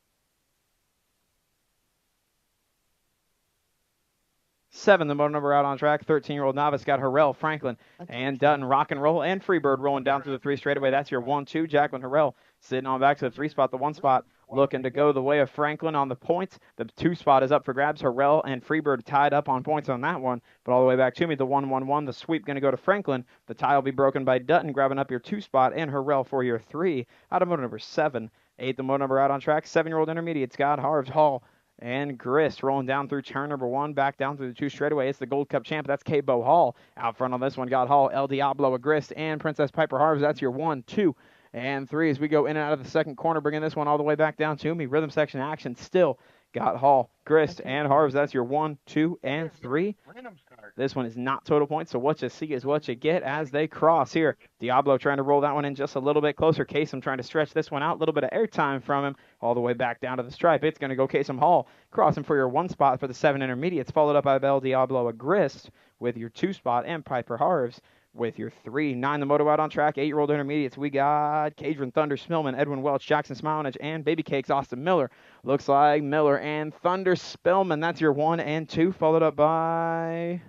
7 the moto number out on track. 13-year-old novice got Harrell, Franklin, and Dutton rock and roll, and Freebird rolling down through the 3 straightaway. That's your 1-2. Jacqueline Harrell sitting on back to the 3 spot. The 1 spot looking to go the way of Franklin on the points. The 2 spot is up for grabs. Harrell and Freebird tied up on points on that one. But all the way back to me, the 1-1-1. The sweep going to go to Franklin. The tie will be broken by Dutton, grabbing up your 2 spot, and Harrell for your 3. Out of moto number 7. 8 the moto number out on track. 7-year-old intermediate Scott Harves Hall and Grist rolling down through turn number 1, back down through the 2 straightaway. It's the Gold Cup champ. That's K-Bo Hall. Out front on this one, got Hall, El Diablo, a Grist, and Princess Piper Harves. That's your 1, 2, and 3 as we go in and out of the 2nd corner, bringing this one all the way back down to me. Rhythm section action still got Hall, Grist, and Harves. That's your 1, 2, and 3. Random start. This one is not total points, so what you see is what you get as they cross here. Diablo trying to roll that one in just a little bit closer. Kasem trying to stretch this one out. A little bit of airtime from him all the way back down to the stripe. It's going to go Kasem Hall, crossing for your 1 spot for the 7 intermediates, followed up by Bell Diablo, a Grist with your 2 spot, and Piper Harves with your 3. 9 the moto out on track. 8-year-old intermediates. We got Cadron Thunder Spillman, Edwin Welch, Jackson Smilenage, and Baby Cakes Austin Miller. Looks like Miller and Thunder Spillman. That's your 1 and 2, followed up by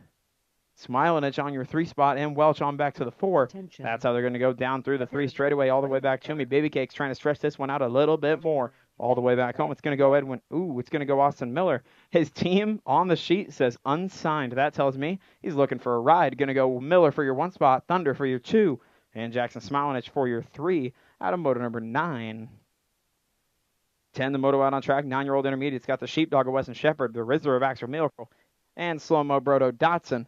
Smilenage on your 3 spot, and Welch on back to the 4. Attention. That's how they're going to go down through the 3 straightaway all the way back to me. Baby Cake's trying to stretch this one out a little bit more all the way back home. It's going to go Edwin. Ooh, it's going to go Austin Miller. His team on the sheet says unsigned. That tells me he's looking for a ride. Going to go Miller for your 1 spot, Thunder for your 2, and Jackson Smilenage for your 3 out of moto number 9. 10 the moto out on track. 9-year-old intermediates got the Sheepdog of Weston Shepherd, the Rizzler of Axel Miracle, and Slow-Mo Brodo Dotson.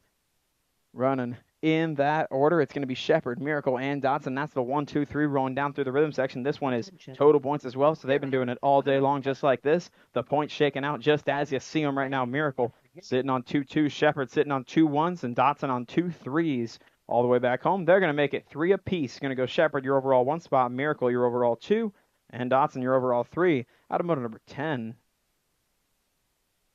Running in that order, it's going to be Shepherd, Miracle, and Dotson. That's the 1, 2, 3 rolling down through the rhythm section. This one is total points as well, so they've been doing it all day long just like this. The points shaking out just as you see them right now. Miracle sitting on 2 2s, Shepherd sitting on 2 1s, and Dotson on 2 3s. All the way back home, they're going to make it 3 apiece. Going to go Shepherd, your overall 1 spot, Miracle, your overall 2, and Dotson, your overall 3. Out of moto number 10.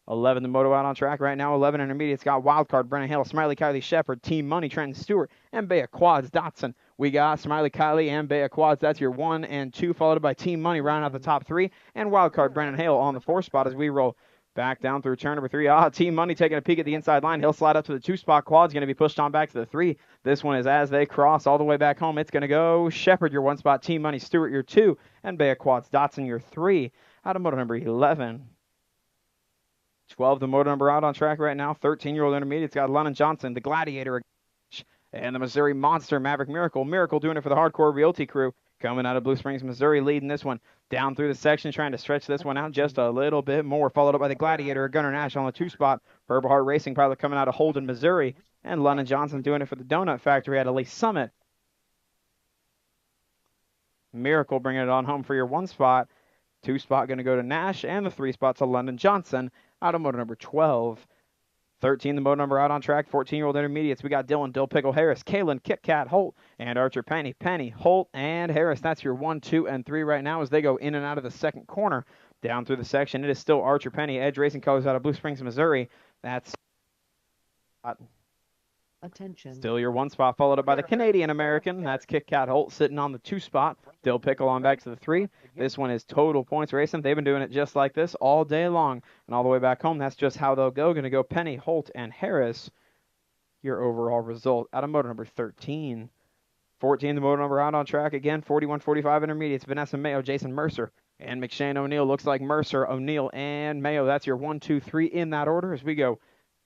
11 the moto out on track right now. 11 intermediates got Wildcard, Brennan Hill, Smiley, Kylie, Shepherd, Team Money, Trenton Stewart, and Baya Quads, Dotson. We got Smiley, Kylie, and Baya Quads. That's your 1 and 2, followed by Team Money rounding out the top 3, and Wildcard, Brennan Hill on the 4 spot as we roll back down through turn number 3. Team Money taking a peek at the inside line. He'll slide up to the 2 spot. Quad's going to be pushed on back to the 3. This one is as they cross all the way back home. It's going to go Shepherd, your 1 spot, Team Money, Stewart, your 2, and Baya Quads, Dotson, your 3. Out of moto number 11. 12 the moto number out on track right now. 13-year-old intermediates got Lennon Johnson, the Gladiator, and the Missouri Monster, Maverick Miracle. Miracle doing it for the Hardcore Realty crew. Coming out of Blue Springs, Missouri, leading this one down through the section, trying to stretch this one out just a little bit more. Followed up by the Gladiator, Gunnar Nash on the 2 spot. Purple Heart Racing Pilot coming out of Holden, Missouri. And Lennon Johnson doing it for the Donut Factory at Elise Summit. Miracle bringing it on home for your 1 spot. 2 spot going to go to Nash, and the 3 spot to London Johnson out of moto number 12. 13 the moto number out on track. 14-year-old intermediates. We got Dylan, Dill Pickle, Harris, Kalen, Kit Kat, Holt, and Archer Penny, Holt, and Harris. That's your 1, 2, and 3 right now as they go in and out of the second corner down through the section. It is still Archer Penny, Edge Racing Colors out of Blue Springs, Missouri. That's Attention. still your 1 spot, followed up by the Canadian-American. That's Kit Kat Holt sitting on the 2 spot. Dill Pickle on back to the 3. This one is total points racing. They've been doing it just like this all day long. And all the way back home, that's just how they'll go. Going to go Penny, Holt, and Harris. Your overall result out of moto number 13. 14, the moto number out on track again. 41-45 intermediates. Vanessa Mayo, Jason Mercer, and McShane O'Neill. Looks like Mercer, O'Neill, and Mayo. That's your 1, 2, 3 in that order as we go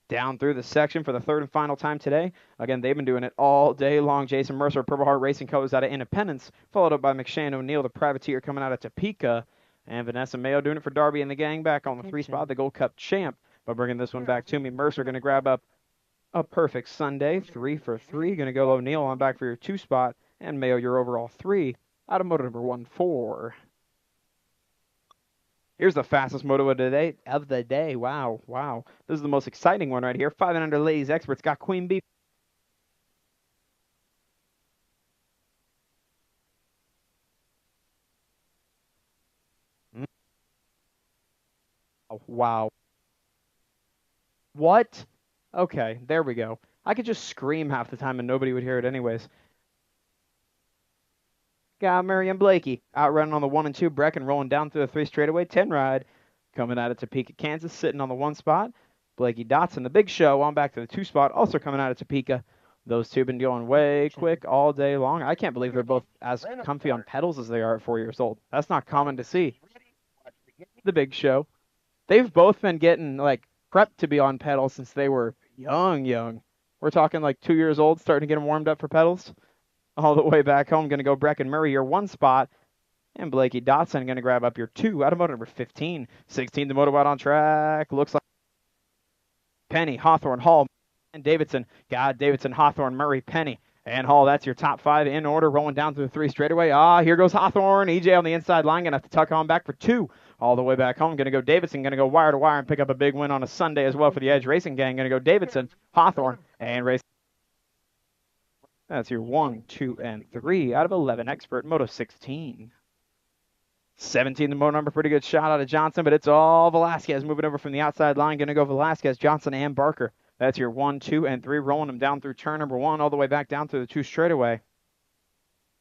down through the section for the 3rd and final time today. Again, they've been doing it all day long. Jason Mercer, Purple Heart Racing Colors out of Independence, followed up by McShane O'Neill, the Privateer coming out of Topeka, and Vanessa Mayo doing it for Darby and the gang back on the 3 spot, the Gold Cup champ. But bringing this one back to me, Mercer going to grab up a perfect Sunday, 3 for 3. Going to go O'Neill on back for your 2 spot, and Mayo your overall 3 out of moto number 1-4. Here's the fastest moto of the day. Wow. This is the most exciting one right here. 5 and under ladies experts got Queen Bee. Oh, wow. What? Okay, there we go. I could just scream half the time and nobody would hear it anyways. Got Marion Blakey outrunning on the 1 and 2. Brecken rolling down through the 3 straightaway. 10 ride coming out of Topeka, Kansas, sitting on the 1 spot. Blakey Dotson, the Big Show, on back to the 2 spot, also coming out of Topeka. Those two been going way quick all day long. I can't believe they're both as comfy on pedals as they are at 4 years old. That's not common to see. The Big Show. They've both been getting prepped to be on pedals since they were young. We're talking 2 years old, starting to get them warmed up for pedals. All the way back home, going to go Brecken Murray, your 1 spot. And Blakey Dotson going to grab up your 2 out of moto number 15. 16, the moto out on track. Looks like Penny, Hawthorne, Hall, and Davidson. God, Davidson, Hawthorne, Murray, Penny, and Hall. That's your top 5 in order, rolling down through the 3 straightaway. Here goes Hawthorne. EJ on the inside line, going to have to tuck on back for 2. All the way back home, going to go Davidson, going to go wire to wire and pick up a big win on a Sunday as well for the Edge Racing Gang. Going to go Davidson, Hawthorne, and Race. That's your 1, 2, and 3 out of 11. Expert Moto 16. 17, the moto number, pretty good shot out of Johnson, but it's all Velasquez moving over from the outside line. Going to go Velasquez, Johnson, and Barker. That's your 1, 2, and 3, rolling them down through turn number 1, all the way back down to the 2 straightaway.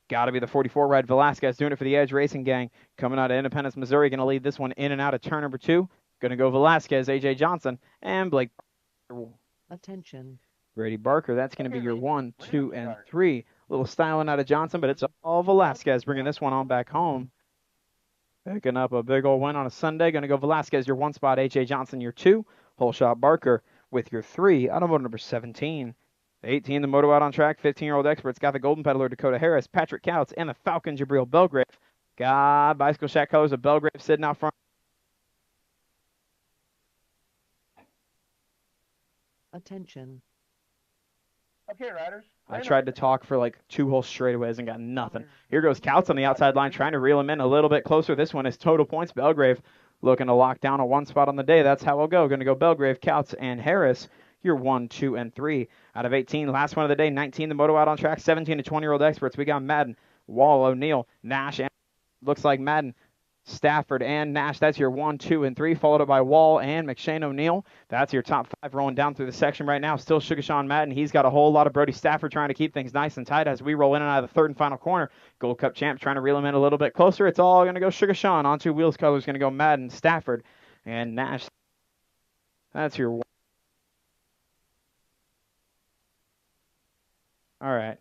Got to be the 44 red Velasquez doing it for the Edge Racing Gang. Coming out of Independence, Missouri, going to lead this one in and out of turn number 2. Going to go Velasquez, AJ Johnson, and Blake. Attention. Brady Barker, that's going to be your 1, 2, and 3. A little styling out of Johnson, but it's all Velasquez bringing this one on back home. Picking up a big old win on a Sunday. Going to go Velasquez, your 1 spot. AJ Johnson, your 2. Whole shot Barker with your 3. Out of moto number 17. 18, the moto out on track. 15-year-old experts got the Golden Peddler, Dakota Harris, Patrick Couts, and the Falcon, Jabril Belgrave. Got Bicycle Shack colors of Belgrave sitting out front. Attention. Okay, riders. I tried to talk for like 2 whole straightaways and got nothing. Here goes Couts on the outside line, trying to reel him in a little bit closer. This one is total points. Belgrave looking to lock down a 1 spot on the day. That's how it'll go. Going to go Belgrave, Couts, and Harris. You're 1, 2, and 3 out of 18. Last one of the day, 19, the moto out on track. 17 to 20-year-old experts. We got Madden, Wall, O'Neill, Nash, and looks like Madden, Stafford, and Nash. That's your 1, 2, and 3, followed up by Wall and McShane O'Neill. That's your top 5 rolling down through the section right now. Still Sugar Sean Madden. He's got a whole lot of Brody Stafford trying to keep things nice and tight as we roll in and out of the 3rd and final corner. Gold Cup champ trying to reel him in a little bit closer. It's all going to go Sugar Sean. Onto wheels colors going to go Madden, Stafford, and Nash. That's your 1. All right.